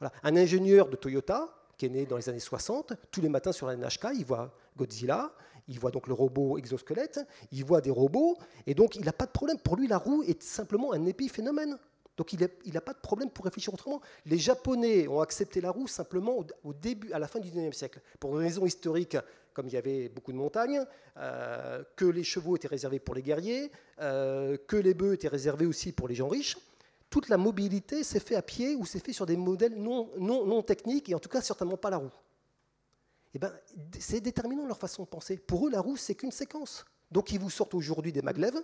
Voilà. Un ingénieur de Toyota, qui est né dans les années 60, tous les matins sur la NHK, il voit Godzilla, il voit donc le robot exosquelette, il voit des robots, et donc il n'a pas de problème. Pour lui, la roue est simplement un épiphénomène. Donc il n'a pas de problème pour réfléchir autrement. Les Japonais ont accepté la roue simplement à la fin du 19e siècle. Pour une raison historique, comme il y avait beaucoup de montagnes, que les chevaux étaient réservés pour les guerriers, que les bœufs étaient réservés aussi pour les gens riches. Toute la mobilité s'est faite à pied ou s'est faite sur des modèles non techniques, et en tout cas certainement pas la roue. Eh ben, c'est déterminant leur façon de penser. Pour eux, la roue, c'est qu'une séquence. Donc ils vous sortent aujourd'hui des maglevs,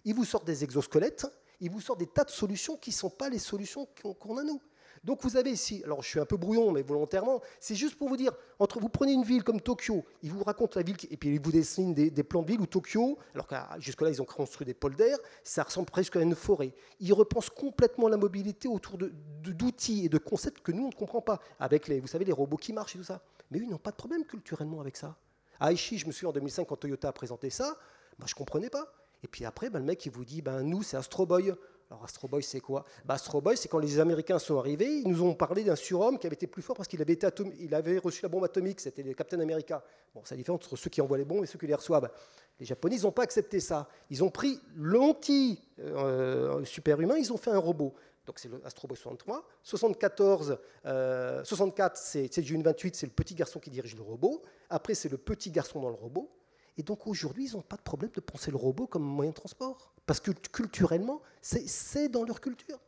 ils vous sortent des exosquelettes, ils vous sortent des tas de solutions qui ne sont pas les solutions qu'on a nous. Donc vous avez ici, alors je suis un peu brouillon, mais volontairement, c'est juste pour vous dire, vous prenez une ville comme Tokyo, ils vous racontent la ville, et puis ils vous dessinent des plans de ville où Tokyo, alors que jusque-là ils ont construit des polders, ça ressemble presque à une forêt. Ils repensent complètement la mobilité autour d'outils et de concepts que nous on ne comprend pas, avec vous savez, les robots qui marchent et tout ça. Mais eux, ils n'ont pas de problème culturellement avec ça. À Aichi, je me souviens en 2005, quand Toyota a présenté ça, je ne comprenais pas. Et puis après, le mec, il vous dit, nous, c'est Astro Boy. Alors Astro Boy, c'est quoi? Astro Boy, c'est quand les Américains sont arrivés, ils nous ont parlé d'un surhomme qui avait été plus fort parce qu'il avait, il avait reçu la bombe atomique, c'était le Captain America. Bon, c'est la différence entre ceux qui envoient les bombes et ceux qui les reçoivent. Les Japonais, ils n'ont pas accepté ça. Ils ont pris l'anti-super-humain, ils ont fait un robot. Donc c'est le Astro Boy 63. 64, c'est June 28, c'est le petit garçon qui dirige le robot. Après, c'est le petit garçon dans le robot. Et donc aujourd'hui, ils n'ont pas de problème de penser le robot comme moyen de transport. Parce que culturellement, c'est dans leur culture.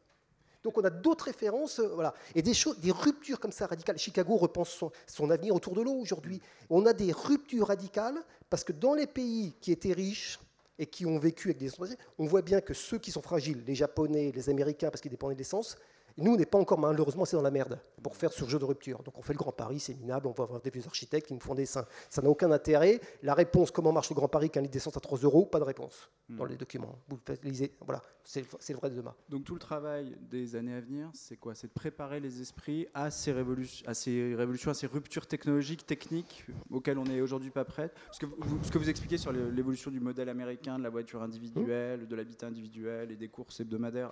Donc on a d'autres références, voilà. Et des ruptures comme ça radicales. Chicago repense son avenir autour de l'eau aujourd'hui. On a des ruptures radicales parce que dans les pays qui étaient riches et qui ont vécu avec des essences, on voit bien que ceux qui sont fragiles, les Japonais, les Américains, parce qu'ils dépendaient de l'essence, nous, on n'est pas encore, malheureusement, c'est dans la merde pour faire ce jeu de rupture. Donc on fait le Grand Paris, c'est minable, on va avoir des vieux architectes qui nous font des dessins. Ça n'a aucun intérêt. La réponse, comment marche le Grand Paris, qu'un litre d'essence à 3 €, pas de réponse dans les documents. Vous lisez, voilà, c'est le vrai de demain. Donc tout le travail des années à venir, c'est quoi? C'est de préparer les esprits à ces révolutions, à ces ruptures technologiques, techniques, auxquelles on n'est aujourd'hui pas prêt. Parce que ce que vous expliquez sur l'évolution du modèle américain, de la voiture individuelle, de l'habitat individuel et des courses hebdomadaires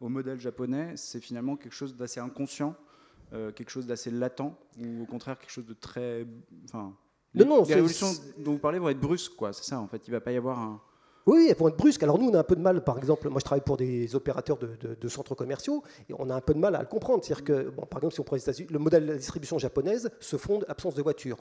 au modèle japonais, c'est finalement quelque chose d'assez inconscient, quelque chose d'assez latent, ou au contraire quelque chose de très... Enfin, les révolutions dont vous parlez vont être brusques, quoi. C'est ça, en fait. Il ne va pas y avoir un... Oui, elles vont être brusques. Alors nous, on a un peu de mal, par exemple, moi je travaille pour des opérateurs de centres commerciaux, et on a un peu de mal à le comprendre. C'est-à-dire que, bon, par exemple, si on prend les États-Unis, le modèle de la distribution japonaise se fonde absence de voiture.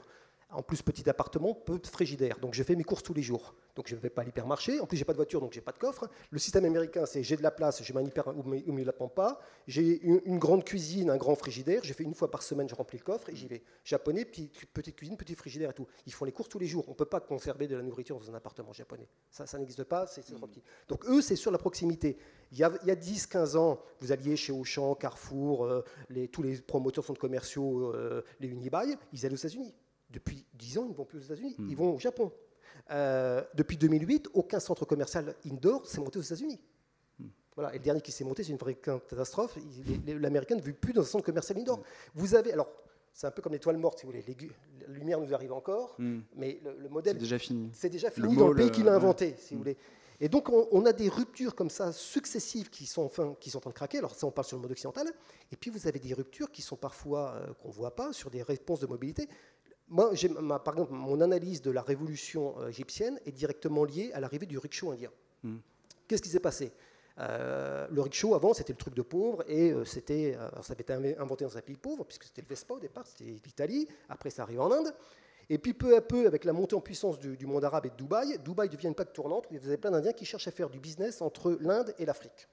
En plus, petit appartement, peu de frigidaire. Donc, je fais mes courses tous les jours. Donc, je ne vais pas à l'hypermarché. En plus, j'ai pas de voiture, donc j'ai pas de coffre. Le système américain, c'est j'ai de la place, je mets un hyper au milieu de la pampa. J'ai une grande cuisine, un grand frigidaire. Je fais une fois par semaine, je remplis le coffre et j'y vais. Japonais, petite cuisine, petit frigidaire et tout. Ils font les courses tous les jours. On ne peut pas conserver de la nourriture dans un appartement japonais. Ça n'existe pas, c'est trop petit. Donc, eux, c'est sur la proximité. Il y a 10-15 ans, vous alliez chez Auchan, Carrefour, tous les promoteurs de centres commerciaux, les Unibail, ils allaient aux États-Unis. Depuis 10 ans, ils ne vont plus aux États-Unis, ils vont au Japon. Depuis 2008, aucun centre commercial indoor s'est monté aux États-Unis. Voilà. Et le dernier qui s'est monté, c'est une vraie catastrophe. L'Américain ne vit plus dans un centre commercial indoor. Vous avez, alors, c'est un peu comme l'étoile morte, si vous voulez. La lumière nous arrive encore, mais le modèle... C'est déjà fini. C'est déjà fini dans le pays qui l'a inventé, si vous voulez. Et donc, on a des ruptures comme ça, successives, qui sont en train de craquer. Alors, ça, on parle sur le mode occidental. Et puis, vous avez des ruptures qui sont parfois, qu'on ne voit pas, sur des réponses de mobilité. Moi, par exemple, mon analyse de la révolution égyptienne est directement liée à l'arrivée du rickshaw indien. Qu'est-ce qui s'est passé? Le rickshaw, avant, c'était le truc de pauvre, et ça avait été inventé dans un pays pauvre, puisque c'était le Vespa au départ, c'était l'Italie, après ça arrive en Inde. Et puis peu à peu, avec la montée en puissance du monde arabe et de Dubaï devient une plaque tournante où vous avez plein d'Indiens qui cherchent à faire du business entre l'Inde et l'Afrique.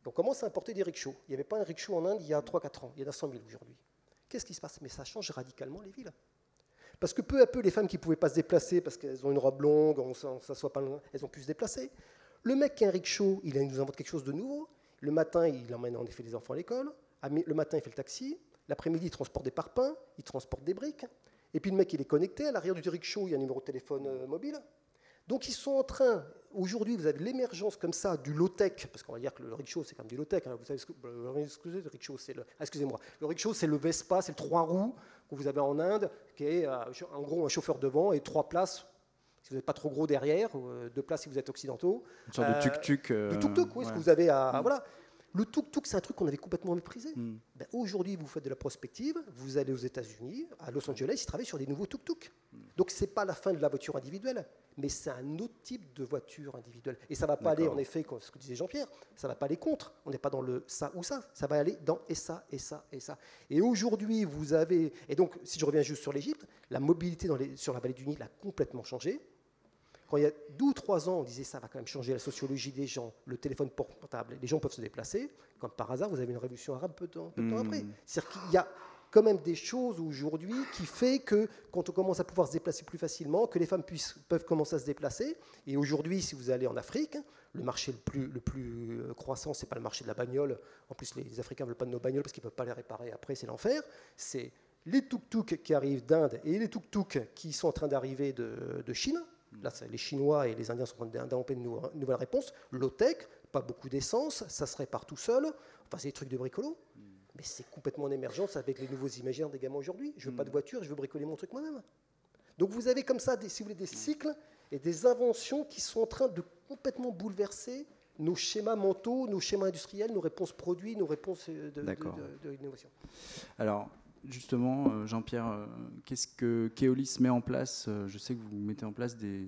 Donc on commence à importer des rickshaws. Il n'y avait pas un rickshaw en Inde il y a 3-4 ans, il y en a 100 000 aujourd'hui. Qu'est-ce qui se passe? Mais ça change radicalement les villes. Parce que peu à peu, les femmes qui ne pouvaient pas se déplacer parce qu'elles ont une robe longue, elles ont pu se déplacer. Le mec qui a un rickshaw, il nous invente quelque chose de nouveau. Le matin, il emmène en effet les enfants à l'école. Le matin, il fait le taxi. L'après-midi, il transporte des parpaings, il transporte des briques. Et puis le mec, il est connecté. À l'arrière du rickshaw, il y a un numéro de téléphone mobile. Donc ils sont en train, aujourd'hui vous avez l'émergence comme ça du low-tech, parce qu'on va dire que le rickshaw c'est quand même du low-tech, hein. Vous savez le rickshaw c'est le rickshaw c'est le Vespa, c'est le 3 roues que vous avez en Inde, qui est en gros un chauffeur devant et 3 places, si vous n'êtes pas trop gros derrière, 2 places si vous êtes occidentaux. Une sorte de tuk-tuk. De tuk-tuk, oui, ce que vous avez à... Voilà. Le tuk-tuk, c'est un truc qu'on avait complètement méprisé. Ben, aujourd'hui, vous faites de la prospective, vous allez aux États-Unis, à Los Angeles, ils travaillent sur des nouveaux tuk-tuk. Donc, ce n'est pas la fin de la voiture individuelle, mais c'est un autre type de voiture individuelle. Et ça ne va pas aller, en effet, comme ce que disait Jean-Pierre, ça ne va pas aller contre. On n'est pas dans le ça ou ça. Ça va aller dans et ça, et ça, et ça. Et aujourd'hui, vous avez... Et donc, si je reviens juste sur l'Égypte, la mobilité sur la vallée du Nil a complètement changé. Quand il y a 2 ou 3 ans, on disait ça va quand même changer la sociologie des gens, le téléphone portable, les gens peuvent se déplacer. Comme par hasard, vous avez une révolution arabe peu de temps après. C'est-à-dire qu'il y a quand même des choses aujourd'hui qui fait que quand on commence à pouvoir se déplacer plus facilement, que les femmes peuvent commencer à se déplacer. Et aujourd'hui, si vous allez en Afrique, le marché le plus croissant, ce n'est pas le marché de la bagnole. En plus, les Africains ne veulent pas de nos bagnoles parce qu'ils ne peuvent pas les réparer après, c'est l'enfer. C'est les tuk-tuk qui arrivent d'Inde et les tuk-tuk qui sont en train d'arriver de Chine. Là, les Chinois et les Indiens sont en train d'inventer une nouvelle réponse. Low-tech, pas beaucoup d'essence, ça se répare tout seul. Enfin, c'est des trucs de bricolo. Mais c'est complètement en émergence avec les nouveaux imaginaires des gamins aujourd'hui. Je veux pas de voiture, je veux bricoler mon truc moi-même. Donc vous avez comme ça, si vous voulez, des cycles et des inventions qui sont en train de complètement bouleverser nos schémas mentaux, nos schémas industriels, nos réponses produits, nos réponses de l'innovation. Alors, justement, Jean-Pierre, qu'est-ce que Keolis met en place? Je sais que vous mettez en place des...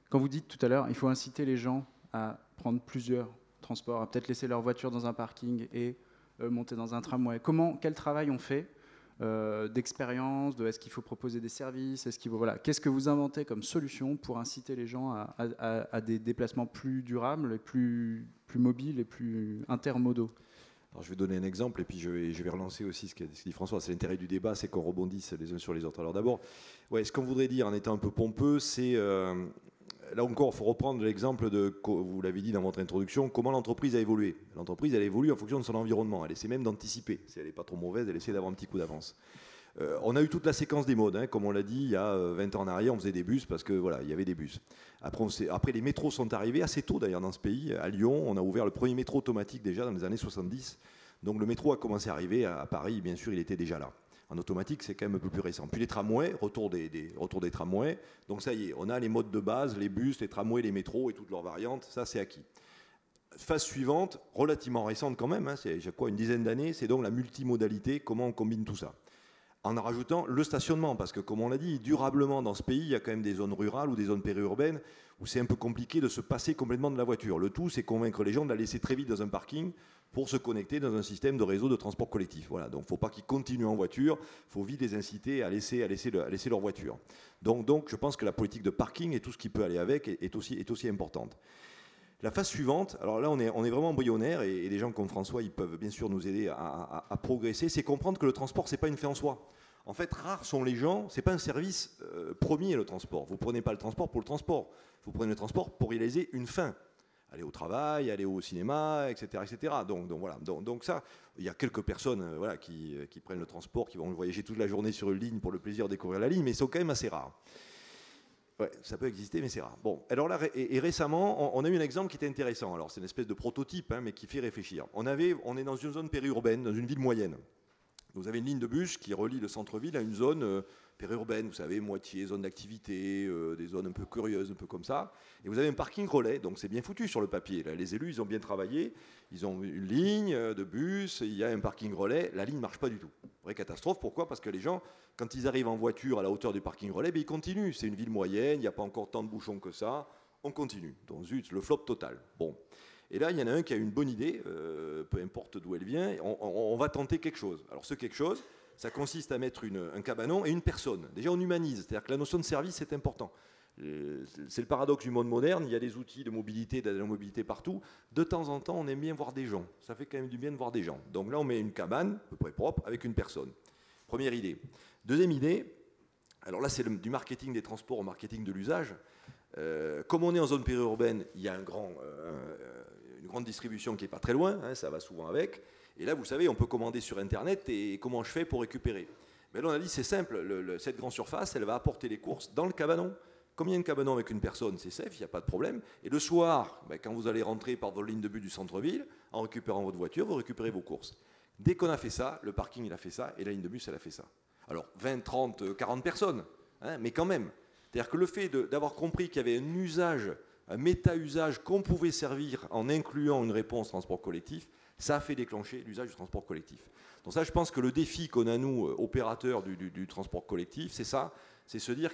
Quand vous dites tout à l'heure, il faut inciter les gens à prendre plusieurs transports, à peut-être laisser leur voiture dans un parking et monter dans un tramway. Quel travail on fait d'expérience, est-ce qu'il faut proposer des services, qu'est-ce que vous inventez comme solution pour inciter les gens à des déplacements plus durables, et plus mobiles et plus intermodaux? Alors, je vais donner un exemple et puis je vais relancer aussi ce qu'a dit François. C'est l'intérêt du débat, c'est qu'on rebondisse les uns sur les autres. Alors d'abord, ce qu'on voudrait dire en étant un peu pompeux, c'est... là encore, il faut reprendre l'exemple vous l'avez dit dans votre introduction, comment l'entreprise a évolué. L'entreprise, elle évolue en fonction de son environnement. Elle essaie même d'anticiper. Si elle n'est pas trop mauvaise, elle essaie d'avoir un petit coup d'avance. On a eu toute la séquence des modes. Comme on l'a dit, il y a 20 ans en arrière, on faisait des bus parce que voilà, il y avait des bus. Après, les métros sont arrivés assez tôt d'ailleurs dans ce pays. À Lyon, on a ouvert le premier métro automatique déjà dans les années 70. Donc le métro a commencé à arriver. À Paris, bien sûr, il était déjà là. En automatique, c'est quand même un peu plus récent. Puis les tramways, retour des tramways. Donc ça y est, on a les modes de base, les bus, les tramways, les métros et toutes leurs variantes. Ça, c'est acquis. Phase suivante, relativement récente quand même, c'est une dizaine d'années, c'est donc la multimodalité, comment on combine tout ça. En rajoutant le stationnement, parce que comme on l'a dit, durablement dans ce pays, il y a quand même des zones rurales ou des zones périurbaines où c'est un peu compliqué de se passer complètement de la voiture. Le tout, c'est convaincre les gens de la laisser très vite dans un parking pour se connecter dans un système de réseau de transport collectif. Voilà, donc il ne faut pas qu'ils continuent en voiture, il faut vite les inciter à laisser leur voiture. Donc je pense que la politique de parking et tout ce qui peut aller avec est aussi importante. La phase suivante, alors là on est vraiment embryonnaire et des gens comme François, ils peuvent bien sûr nous aider à progresser, c'est comprendre que le transport, c'est pas une fin en soi. En fait, rares sont les gens, c'est pas un service premier le transport. Vous prenez pas le transport pour le transport, vous prenez le transport pour réaliser une fin. Aller au travail, aller au cinéma, etc. etc. Donc ça, il y a quelques personnes qui prennent le transport, qui vont voyager toute la journée sur une ligne pour le plaisir de découvrir la ligne, mais ils sont quand même assez rares. Ouais, ça peut exister, mais c'est rare. Bon, alors là, et récemment, on a eu un exemple qui était intéressant. Alors, c'est une espèce de prototype, mais qui fait réfléchir. On est dans une zone périurbaine, dans une ville moyenne. Vous avez une ligne de bus qui relie le centre-ville à une zone périurbaine, vous savez, moitié zone d'activité, des zones un peu curieuses, un peu comme ça. Et vous avez un parking relais, donc c'est bien foutu sur le papier. Là, les élus, ils ont bien travaillé, ils ont une ligne de bus, il y a un parking relais, la ligne ne marche pas du tout. Vraie catastrophe, pourquoi? Parce que les gens, quand ils arrivent en voiture à la hauteur du parking relais, ils continuent. C'est une ville moyenne, il n'y a pas encore tant de bouchons que ça, on continue. Donc zut, le flop total. Bon. Et là, il y en a un qui a une bonne idée, peu importe d'où elle vient, on va tenter quelque chose. Alors ce quelque chose, ça consiste à mettre un cabanon et une personne. Déjà, on humanise, c'est-à-dire que la notion de service est important. C'est le paradoxe du monde moderne, il y a des outils de mobilité, d'aide à la mobilité partout. De temps en temps, on aime bien voir des gens. Ça fait quand même du bien de voir des gens. Donc là, on met une cabane, à peu près propre, avec une personne. Première idée. Deuxième idée, alors là, c'est du marketing des transports au marketing de l'usage. Comme on est en zone périurbaine, il y a une grande distribution qui n'est pas très loin, ça va souvent avec. Et là, vous savez, on peut commander sur Internet et comment je fais pour récupérer. Mais là, on a dit, c'est simple, cette grande surface, elle va apporter les courses dans le cabanon. Comme il y a un cabanon avec une personne, c'est safe, il n'y a pas de problème. Et le soir, quand vous allez rentrer par votre ligne de bus du centre-ville, en récupérant votre voiture, vous récupérez vos courses. Dès qu'on a fait ça, le parking, il a fait ça, et la ligne de bus, elle a fait ça. Alors, 20, 30, 40 personnes, mais quand même. C'est-à-dire que le fait d'avoir compris qu'il y avait un usage, un méta-usage qu'on pouvait servir en incluant une réponse transport collectif, ça a fait déclencher l'usage du transport collectif. Donc ça, je pense que le défi qu'on a, nous, opérateurs du transport collectif, c'est ça, c'est se dire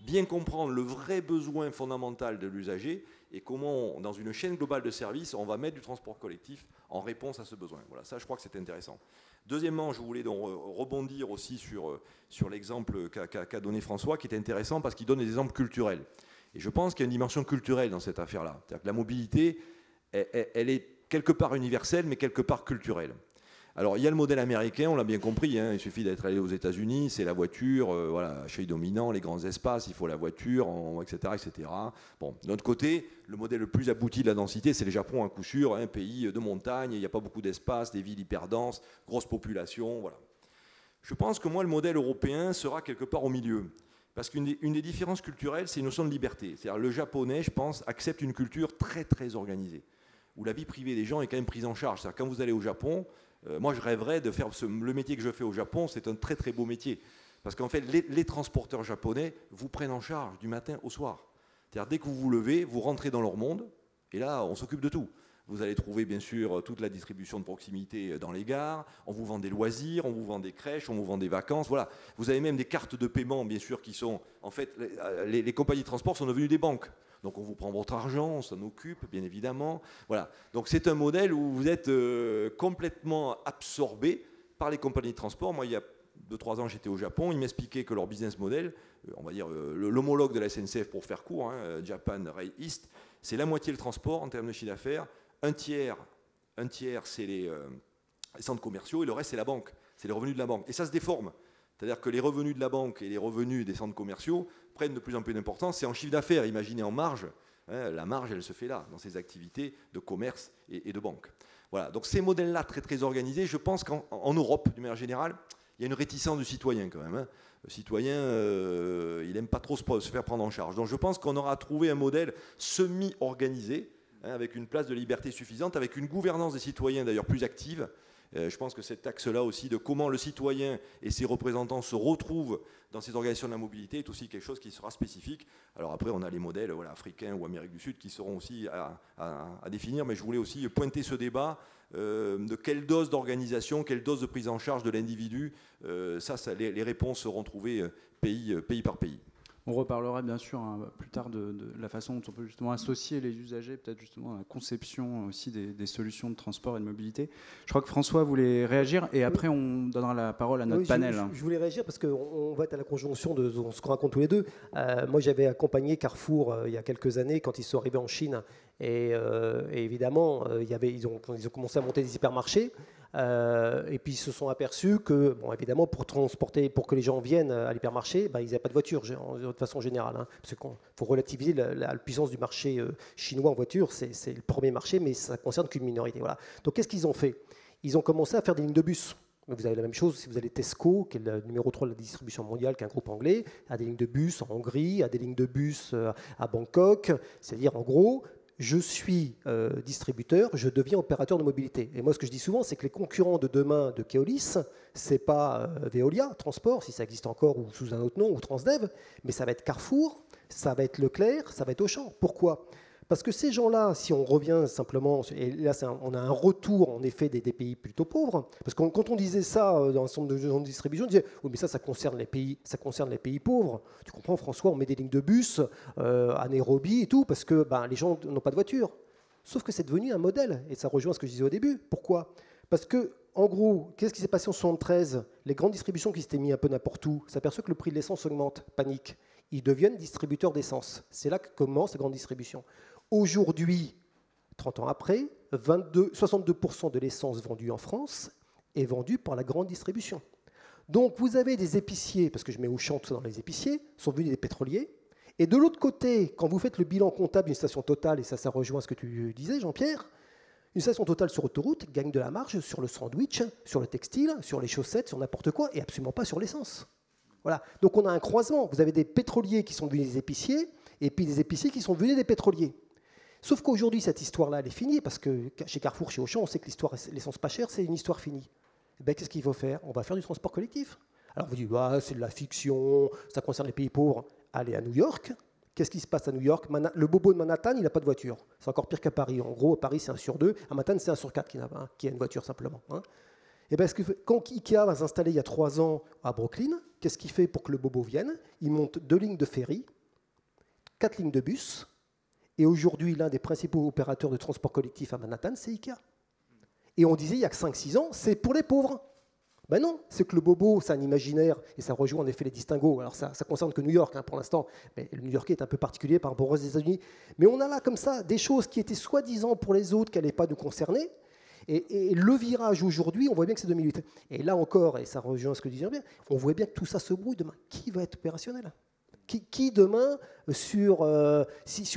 bien comprendre le vrai besoin fondamental de l'usager et comment, dans une chaîne globale de services, on va mettre du transport collectif en réponse à ce besoin. Voilà, ça, je crois que c'est intéressant. Deuxièmement, je voulais donc rebondir aussi sur l'exemple qu'a donné François, qui est intéressant parce qu'il donne des exemples culturels. Et je pense qu'il y a une dimension culturelle dans cette affaire-là. C'est-à-dire que la mobilité, elle est quelque part universelle, mais quelque part culturelle. Alors, il y a le modèle américain, on l'a bien compris, il suffit d'être allé aux États-Unis, c'est la voiture, accueil dominant, les grands espaces, il faut la voiture, etc., etc. Bon, de notre côté, le modèle le plus abouti de la densité, c'est le Japon, à coup sûr, un pays de montagne, il n'y a pas beaucoup d'espace, des villes hyper denses, grosse population, voilà. Je pense que moi, le modèle européen sera quelque part au milieu. Parce qu'une des différences culturelles, c'est une notion de liberté. C'est-à-dire le japonais, je pense, accepte une culture très, très organisée, où la vie privée des gens est quand même prise en charge. C'est-à-dire quand vous allez au Japon, moi, je rêverais de faire le métier que je fais au Japon, c'est un très très beau métier. Parce qu'en fait, les transporteurs japonais vous prennent en charge du matin au soir. C'est-à-dire, dès que vous vous levez, vous rentrez dans leur monde, Et là, on s'occupe de tout. Vous allez trouver bien sûr toute la distribution de proximité dans les gares, on vous vend des loisirs, on vous vend des crèches, on vous vend des vacances, voilà. Vous avez même des cartes de paiement bien sûr qui sont, en fait, les compagnies de transport sont devenues des banques. Donc on vous prend votre argent, on s'en occupe bien évidemment. Voilà. Donc c'est un modèle où vous êtes complètement absorbé par les compagnies de transport. Moi il y a 2-3 ans j'étais au Japon, ils m'expliquaient que leur business model, on va dire l'homologue de la SNCF pour faire court, Japan Rail East, c'est la moitié le transport en termes de chiffre d'affaires. Un tiers c'est les centres commerciaux et le reste c'est la banque, c'est les revenus de la banque. Et ça se déforme. C'est-à-dire que les revenus de la banque et les revenus des centres commerciaux prennent de plus en plus d'importance. C'est en chiffre d'affaires, imaginez en marge. La marge, elle se fait là, dans ces activités de commerce et de banque. Voilà. Donc ces modèles-là, très très organisés, je pense qu'en Europe, d'une manière générale, il y a une réticence du citoyen quand même. Le citoyen, il n'aime pas trop se faire prendre en charge. Donc je pense qu'on aura trouvé un modèle semi-organisé, avec une place de liberté suffisante, avec une gouvernance des citoyens d'ailleurs plus active. Je pense que cet axe-là aussi de comment le citoyen et ses représentants se retrouvent dans ces organisations de la mobilité est aussi quelque chose qui sera spécifique. Alors après, on a les modèles africains ou Amérique du Sud qui seront aussi à définir, mais je voulais aussi pointer ce débat de quelle dose d'organisation, quelle dose de prise en charge de l'individu. Les réponses seront trouvées pays par pays. On reparlera bien sûr plus tard de la façon dont on peut justement associer les usagers, peut-être justement à la conception aussi des solutions de transport et de mobilité. Je crois que François voulait réagir et après on donnera la parole à notre panel. Je voulais réagir parce qu'on va être à la conjonction de ce qu'on raconte tous les deux. Moi j'avais accompagné Carrefour il y a quelques années quand ils sont arrivés en Chine et évidemment ils ont commencé à monter des hypermarchés. Et puis ils se sont aperçus que, bon, évidemment, pour que les gens viennent à l'hypermarché, ils n'avaient pas de voiture de façon générale. Parce qu'il faut relativiser la puissance du marché chinois en voiture, c'est le premier marché, mais ça ne concerne qu'une minorité. Voilà. Donc qu'est-ce qu'ils ont fait? Ils ont commencé à faire des lignes de bus. Vous avez la même chose si vous allez Tesco, qui est le numéro 3 de la distribution mondiale, qui est un groupe anglais, a des lignes de bus en Hongrie, a des lignes de bus à Bangkok. C'est-à-dire, en gros, je suis distributeur, je deviens opérateur de mobilité. Et moi, ce que je dis souvent, c'est que les concurrents de demain de Keolis, ce n'est pas Veolia, Transport, si ça existe encore, ou sous un autre nom, ou Transdev, mais ça va être Carrefour, ça va être Leclerc, ça va être Auchan. Pourquoi ? Parce que ces gens-là, si on revient simplement, et là on a un retour en effet des pays plutôt pauvres, parce que quand on disait ça dans un centre de distribution, on disait oui mais ça concerne les pays pauvres. Tu comprends François, on met des lignes de bus à Nairobi et tout, parce que les gens n'ont pas de voiture. Sauf que c'est devenu un modèle, et ça rejoint ce que je disais au début. Pourquoi ? Parce que en gros, qu'est-ce qui s'est passé en 1973 ? Les grandes distributions qui s'étaient mis un peu n'importe où s'aperçoivent que le prix de l'essence augmente, panique. Ils deviennent distributeurs d'essence. C'est là que commence la grande distribution. Aujourd'hui, 30 ans après, 62% de l'essence vendue en France est vendue par la grande distribution. Donc vous avez des épiciers, parce que je mets Auchan tout ça dans les épiciers, sont venus des pétroliers. Et de l'autre côté, quand vous faites le bilan comptable d'une station Total, et ça rejoint ce que tu disais Jean-Pierre, une station Total sur autoroute gagne de la marge sur le sandwich, sur le textile, sur les chaussettes, sur n'importe quoi, et absolument pas sur l'essence. Voilà. Donc on a un croisement. Vous avez des pétroliers qui sont devenus des épiciers, et puis des épiciers qui sont devenus des pétroliers. Sauf qu'aujourd'hui, cette histoire-là, elle est finie, parce que chez Carrefour, chez Auchan, on sait que l'essence pas chère, c'est une histoire finie. Qu'est-ce qu'il faut faire ? On va faire du transport collectif. Alors vous dites, c'est de la fiction, ça concerne les pays pauvres. Allez à New York. Qu'est-ce qui se passe à New York ? Le bobo de Manhattan, il n'a pas de voiture. C'est encore pire qu'à Paris. En gros, à Paris, c'est 1 sur 2. À Manhattan, c'est 1 sur 4 qui a une voiture, simplement. Et quand Ikea va s'installer il y a 3 ans à Brooklyn, qu'est-ce qu'il fait pour que le bobo vienne ? Il monte 2 lignes de ferry, 4 lignes de bus. Et aujourd'hui, l'un des principaux opérateurs de transport collectif à Manhattan, c'est Ikea. Et on disait, il y a que 5-6 ans, c'est pour les pauvres. Ben non, c'est que le bobo, c'est un imaginaire, et ça rejoint en effet les distinguos. Alors ça concerne que New York pour l'instant, mais le New-Yorkais est un peu particulier par rapport aux États-Unis. Mais on a là comme ça des choses qui étaient soi-disant pour les autres, qui n'allaient pas nous concerner. Et le virage aujourd'hui, on voit bien que c'est 2008. Et là encore, et ça rejoint ce que disait bien, on voit bien que tout ça se brouille demain. Qui va être opérationnel ? Qui demain, si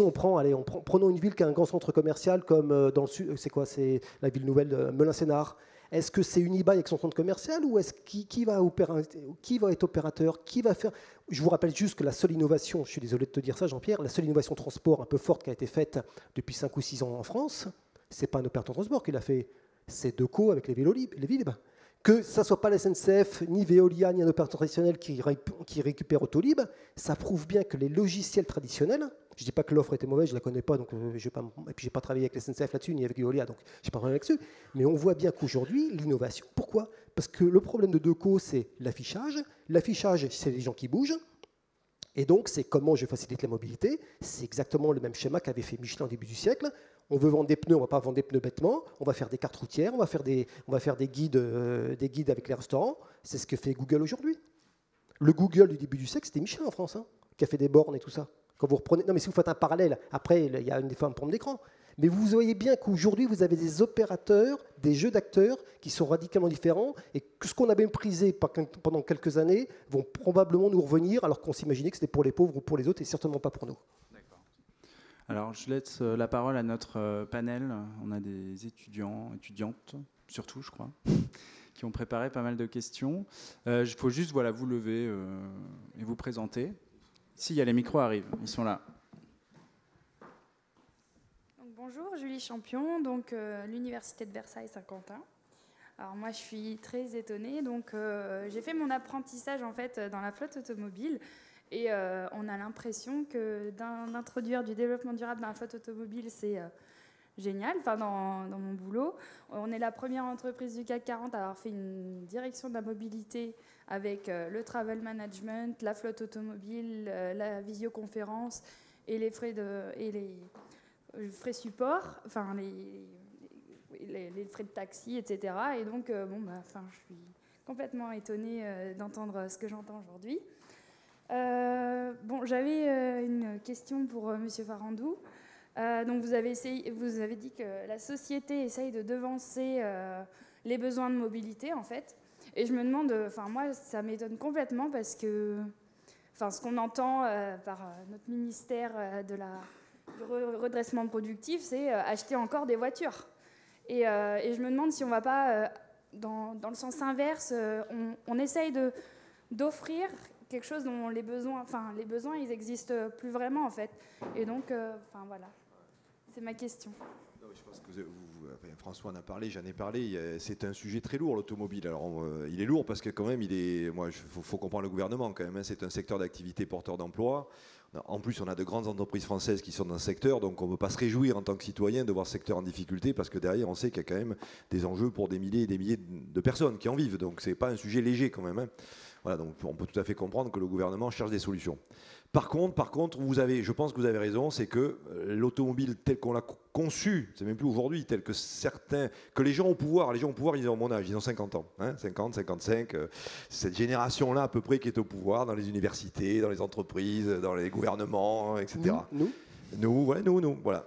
on prend, prenons une ville qui a un grand centre commercial comme dans le sud, c'est quoi ? C'est la ville nouvelle de Melun-Sénart. Est-ce que c'est Unibail avec son centre commercial ou est-ce qui va être opérateur ? Qui va faire ? Je vous rappelle juste que la seule innovation, je suis désolé de te dire ça Jean-Pierre, la seule innovation transport un peu forte qui a été faite depuis 5 ou 6 ans en France, c'est pas un opérateur de transport qui l'a fait, c'est Deco avec les Vélib. Que ça ne soit pas la SNCF, ni Veolia, ni un opérateur traditionnel qui récupère Autolib, ça prouve bien que les logiciels traditionnels, Je ne dis pas que l'offre était mauvaise, je ne la connais pas, donc et puis je n'ai pas travaillé avec la SNCF là-dessus, ni avec Veolia, donc je n'ai pas de problème là-dessus. Mais on voit bien qu'aujourd'hui, l'innovation, pourquoi? Parce que le problème de Decaux, c'est l'affichage. L'affichage, c'est les gens qui bougent. Et donc, c'est comment je facilite la mobilité. C'est exactement le même schéma qu'avait fait Michelin au début du siècle. On veut vendre des pneus, on ne va pas vendre des pneus bêtement. On va faire des cartes routières, on va faire des guides avec les restaurants. C'est ce que fait Google aujourd'hui. Le Google du début du siècle, c'était Michelin en France, hein, qui a fait des bornes et tout ça. Quand vous reprenez, non, mais si vous faites un parallèle, après, il y a une fois un problème d'écran. Mais vous voyez bien qu'aujourd'hui, vous avez des opérateurs, des jeux d'acteurs qui sont radicalement différents et que ce qu'on avait méprisé pendant quelques années vont probablement nous revenir alors qu'on s'imaginait que c'était pour les pauvres ou pour les autres et certainement pas pour nous. D'accord. Alors, je laisse la parole à notre panel. On a des étudiants, étudiantes, surtout, je crois, qui ont préparé pas mal de questions. Il faut juste vous lever et vous présenter. Si, il y a les micros arrivent, ils sont là. Bonjour, Julie Champion, donc l'Université de Versailles-Saint-Quentin. Alors moi, je suis très étonnée. Donc j'ai fait mon apprentissage en fait dans la flotte automobile et on a l'impression que d'introduire du développement durable dans la flotte automobile, c'est génial. Enfin, dans mon boulot, on est la première entreprise du CAC 40 à avoir fait une direction de la mobilité avec le travel management, la flotte automobile, la visioconférence et les frais support, enfin les frais de taxi, etc. Et donc, je suis complètement étonnée d'entendre ce que j'entends aujourd'hui. J'avais une question pour Monsieur Farandou. Donc, vous avez dit que la société essaye de devancer les besoins de mobilité, en fait. Et je me demande, moi, ça m'étonne complètement parce que, ce qu'on entend par notre ministère du redressement productif, c'est acheter encore des voitures. Et je me demande si on ne va pas, dans le sens inverse, on essaye d'offrir quelque chose dont les besoins, ils n'existent plus vraiment, en fait. Et donc, voilà, c'est ma question. Non, je pense que François en a parlé, j'en ai parlé. C'est un sujet très lourd, l'automobile. Alors, il est lourd parce que quand même, faut comprendre le gouvernement quand même. Hein, c'est un secteur d'activité porteur d'emploi. En plus, on a de grandes entreprises françaises qui sont dans ce secteur, donc on ne peut pas se réjouir en tant que citoyen de voir ce secteur en difficulté, parce que derrière, on sait qu'il y a quand même des enjeux pour des milliers et des milliers de personnes qui en vivent. Donc, ce n'est pas un sujet léger quand même. Hein. Voilà, donc on peut tout à fait comprendre que le gouvernement cherche des solutions. Par contre, je pense que vous avez raison, c'est que l'automobile telle qu'on l'a conçue, c'est même plus aujourd'hui, telle que les gens au pouvoir, ils ont mon âge, ils ont 50 ans, hein, 50, 55, cette génération-là à peu près qui est au pouvoir dans les universités, dans les entreprises, dans les gouvernements, etc. Nous, voilà.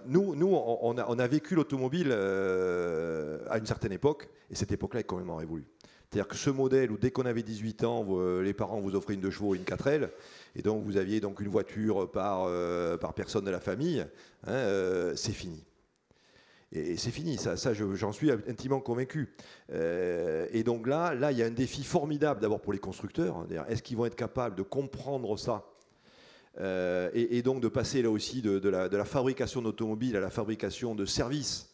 Nous, on a vécu l'automobile à une certaine époque, et cette époque-là est complètement révolue. C'est-à-dire que ce modèle où dès qu'on avait 18 ans, les parents vous offraient une 2 chevaux et une 4L, et donc vous aviez donc une voiture par personne de la famille, hein, c'est fini. Et c'est fini, ça j'en suis intimement convaincu. Et donc là, il y a un défi formidable d'abord pour les constructeurs. Hein, est-ce qu'ils vont être capables de comprendre ça et donc de passer là aussi de la fabrication d'automobiles à la fabrication de services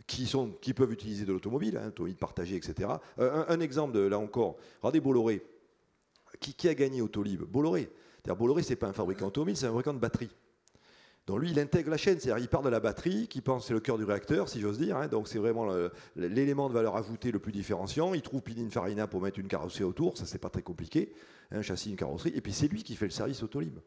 qui peuvent utiliser de l'automobile, hein, automobile partagée, etc. Un exemple, là encore, regardez Bolloré. Qui a gagné Autolib? Bolloré. Bolloré, ce n'est pas un fabricant automobile, c'est un fabricant de batterie. Donc lui, il intègre la chaîne, c'est-à-dire il part de la batterie, qui pense c'est le cœur du réacteur, si j'ose dire. Hein, donc c'est vraiment l'élément de valeur ajoutée le plus différenciant. Il trouve Pininfarina pour mettre une carrosserie autour, ça c'est pas très compliqué, un châssis, une carrosserie, et puis c'est lui qui fait le service Autolib.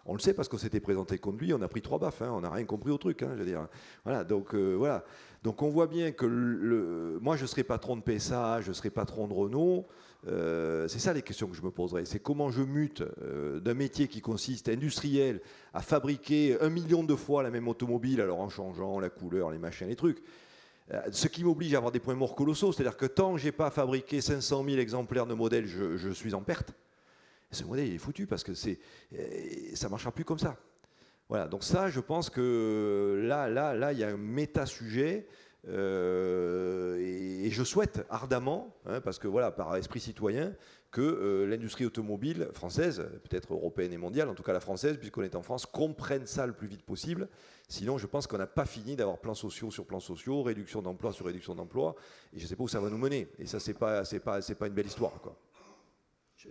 On le sait parce qu'on s'était présenté contre lui, on a pris 3 baffes, hein, on n'a rien compris au truc. Hein, je veux dire. Voilà, donc voilà. Donc on voit bien que moi je serai patron de PSA, je serai patron de Renault. C'est ça les questions que je me poserai. C'est comment je mute d'un métier qui consiste industriel à fabriquer 1 million de fois la même automobile, alors en changeant la couleur, les machins, les trucs. Ce qui m'oblige à avoir des points morts colossaux, c'est-à-dire que tant que je n'ai pas fabriqué 500 000 exemplaires de modèles, je suis en perte. Ce modèle il est foutu parce que ça ne marchera plus comme ça. Voilà, donc ça, je pense que là, il y a un méta-sujet et je souhaite ardemment, hein, parce que voilà, par esprit citoyen, que l'industrie automobile française, peut-être européenne et mondiale, en tout cas la française, puisqu'on est en France, comprenne ça le plus vite possible. Sinon, je pense qu'on n'a pas fini d'avoir plans sociaux sur plans sociaux, réduction d'emplois sur réduction d'emplois, et je ne sais pas où ça va nous mener. Et ça, c'est pas une belle histoire, quoi.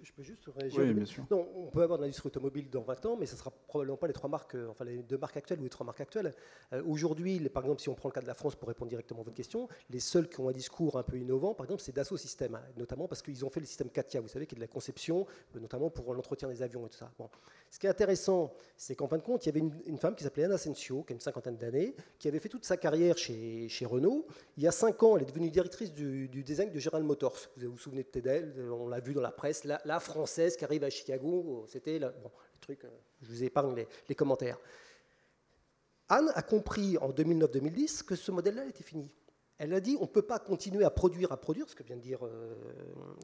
Je peux juste réagir. Oui, bien sûr. Non, on peut avoir de l'industrie automobile dans 20 ans, mais ce ne sera probablement pas les trois marques, enfin les deux marques actuelles ou les trois marques actuelles. Aujourd'hui, par exemple, si on prend le cas de la France pour répondre directement à votre question, les seuls qui ont un discours un peu innovant, par exemple, c'est Dassault Systèmes, notamment parce qu'ils ont fait le système CATIA, vous savez, qui est de la conception, notamment pour l'entretien des avions et tout ça. Bon. Ce qui est intéressant, c'est qu'en fin de compte, il y avait une femme qui s'appelait Anna Asensio, qui a une cinquantaine d'années, qui avait fait toute sa carrière chez Renault. Il y a 5 ans, elle est devenue directrice du design de General Motors. Vous vous souvenez peut-être d'elle, on l'a vu dans la presse, la française qui arrive à Chicago, c'était le truc, je vous épargne les commentaires. Anne a compris en 2009-2010 que ce modèle-là était fini. Elle a dit on ne peut pas continuer à produire, ce que vient de dire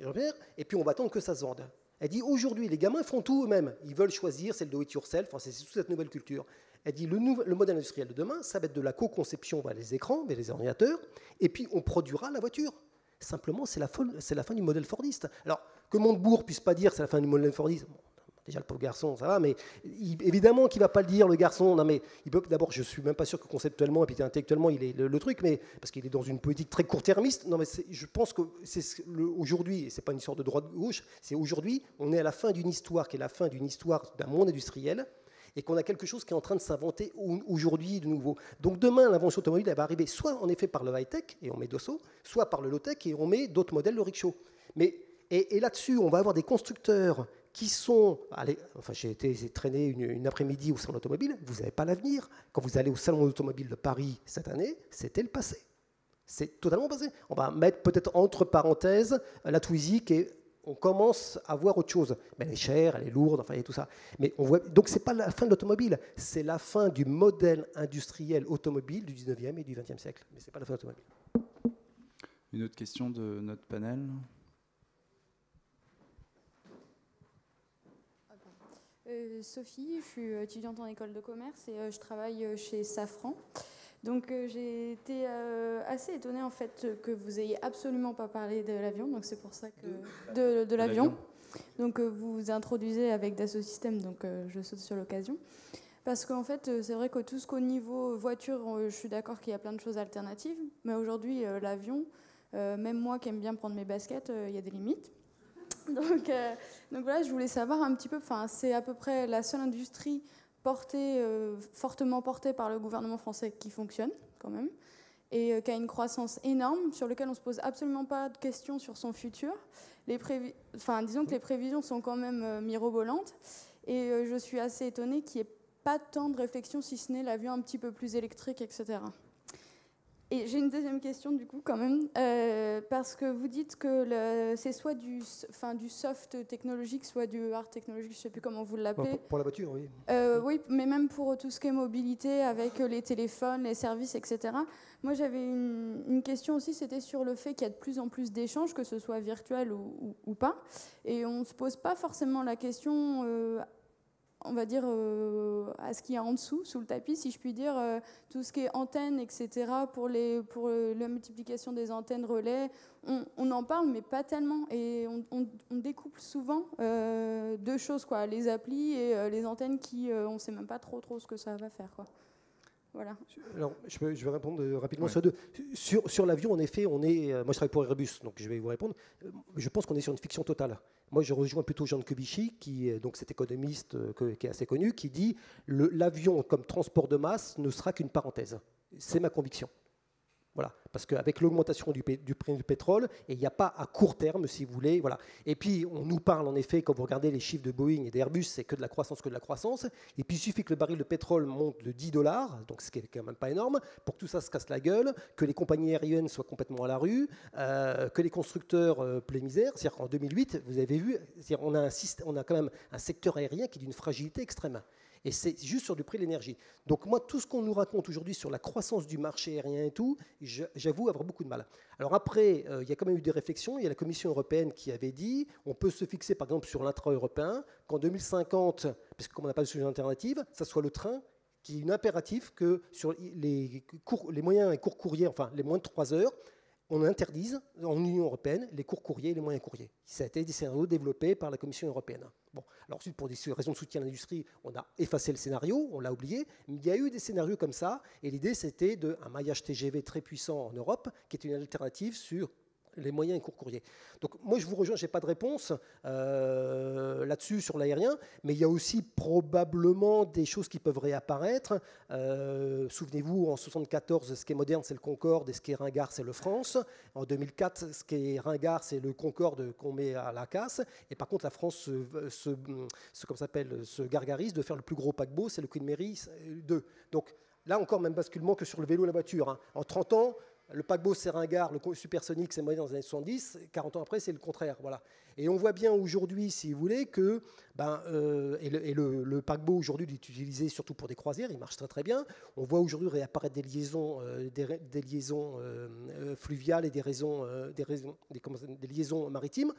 Jean-Pierre, et puis on va attendre que ça se vende. Elle dit aujourd'hui, les gamins font tout eux-mêmes. Ils veulent choisir, c'est le do-it-yourself, enfin, c'est toute cette nouvelle culture. Elle dit le modèle industriel de demain, ça va être de la co-conception, les écrans, les ordinateurs, et puis on produira la voiture. Simplement, c'est la fin du modèle fordiste. Alors, que Montebourg puisse pas dire c'est la fin du modèle fordiste, bon, déjà le pauvre garçon, ça va, mais évidemment qu'il ne va pas le dire, le garçon. Non, mais d'abord, je ne suis même pas sûr que conceptuellement et puis intellectuellement, il est le truc, mais parce qu'il est dans une politique très court-termiste. Non, mais je pense que c'est aujourd'hui, et ce n'est pas une histoire de droite-gauche, c'est aujourd'hui, on est à la fin d'une histoire qui est la fin d'une histoire d'un monde industriel, et qu'on a quelque chose qui est en train de s'inventer aujourd'hui de nouveau. Donc demain, l'invention automobile, elle va arriver soit en effet par le high-tech, et on met Dassault, soit par le low-tech, et on met d'autres modèles, le rickshaw. Et là-dessus, on va avoir des constructeurs qui sont... enfin, j'ai été traîné une après-midi au salon automobile, vous n'avez pas l'avenir. Quand vous allez au salon automobile de Paris cette année, c'était le passé. C'est totalement passé. On va mettre peut-être entre parenthèses la Twizy et on commence à voir autre chose. Mais elle est chère, elle est lourde, enfin, il y a tout ça. Mais on voit... Donc, ce n'est pas la fin de l'automobile, c'est la fin du modèle industriel automobile du 19e et du 20e siècle. Mais ce n'est pas la fin de l'automobile. Une autre question de notre panel. Sophie, je suis étudiante en école de commerce et je travaille chez Safran. Donc j'ai été assez étonnée en fait que vous ayez absolument pas parlé de l'avion, donc c'est pour ça que de l'avion. Donc vous vous introduisez avec Dassault Systèmes, donc je saute sur l'occasion. Parce qu'en fait, c'est vrai que tout ce qu'au niveau voiture, je suis d'accord qu'il y a plein de choses alternatives, mais aujourd'hui l'avion, même moi qui aime bien prendre mes baskets, il y a des limites. Donc voilà, je voulais savoir un petit peu, c'est à peu près la seule industrie fortement portée par le gouvernement français qui fonctionne quand même, et qui a une croissance énorme, sur laquelle on ne se pose absolument pas de questions sur son futur. Disons que les prévisions sont quand même mirobolantes, et je suis assez étonnée qu'il n'y ait pas tant de réflexion, si ce n'est l'avion un petit peu plus électrique, etc. Et j'ai une deuxième question, du coup, quand même, parce que vous dites que c'est soit du soft technologique, soit du hard technologique, je ne sais plus comment vous l'appelez. Pour la voiture, oui. Oui, mais même pour tout ce qui est mobilité, avec les téléphones, les services, etc. Moi, j'avais une question aussi, c'était sur le fait qu'il y a de plus en plus d'échanges, que ce soit virtuel ou pas. Et on ne se pose pas forcément la question... on va dire, à ce qu'il y a en dessous, sous le tapis, si je puis dire, tout ce qui est antennes, etc., pour la multiplication des antennes relais, on en parle, mais pas tellement. Et on découple souvent deux choses, quoi, les applis et les antennes qui, on ne sait même pas trop ce que ça va faire, quoi. Voilà. Alors, je vais répondre rapidement sur deux. Sur l'avion, en effet, moi je travaille pour Airbus, donc je vais vous répondre. Je pense qu'on est sur une fiction totale. Moi, je rejoins plutôt Jean Kubicki, donc cet économiste qui est assez connu, qui dit l'avion comme transport de masse ne sera qu'une parenthèse. C'est ma conviction. Voilà, parce qu'avec l'augmentation du prix du pétrole, et il n'y a pas à court terme, si vous voulez. Voilà. Et puis, on nous parle, en effet, quand vous regardez les chiffres de Boeing et d'Airbus, c'est que de la croissance, que de la croissance. Et puis, il suffit que le baril de pétrole monte de $10, donc ce qui est quand même pas énorme, pour que tout ça se casse la gueule, que les compagnies aériennes soient complètement à la rue, que les constructeurs plaient misère. C'est-à-dire qu'en 2008, vous avez vu, on a quand même un secteur aérien qui est d'une fragilité extrême. Et c'est juste sur du prix de l'énergie. Donc moi, tout ce qu'on nous raconte aujourd'hui sur la croissance du marché aérien et tout, j'avoue avoir beaucoup de mal. Alors après, il y a quand même eu des réflexions. Il y a la Commission européenne qui avait dit, on peut se fixer par exemple sur l'intra-européen, qu'en 2050, parce que comme on n'a pas de solution alternative, ça soit le train qui est une impératif que sur les moyens et courts courriers, enfin les moins de 3 heures, on interdise en Union européenne les courts courriers et les moyens courriers. Ça a été des scénarios développés par la Commission européenne. Bon, alors ensuite, pour des raisons de soutien à l'industrie, on a effacé le scénario, on l'a oublié, mais il y a eu des scénarios comme ça, et l'idée c'était un maillage TGV très puissant en Europe, qui est une alternative sur les moyens et courts courriers. Donc moi je vous rejoins, je n'ai pas de réponse là-dessus sur l'aérien, mais il y a aussi probablement des choses qui peuvent réapparaître. Souvenez-vous, en 1974, ce qui est moderne c'est le Concorde et ce qui est ringard c'est le France. En 2004, ce qui est ringard c'est le Concorde qu'on met à la casse. Et par contre la France se gargarise de faire le plus gros paquebot, c'est le Queen Mary 2. Donc là encore même basculement que sur le vélo et la voiture. Hein. En 30 ans, le paquebot c'est ringard, le supersonique c'est moderne dans les années 70, 40 ans après c'est le contraire. Voilà. Et on voit bien aujourd'hui, si vous voulez, que le paquebot aujourd'hui est utilisé surtout pour des croisières, il marche très très bien. On voit aujourd'hui réapparaître des liaisons fluviales et des liaisons maritimes.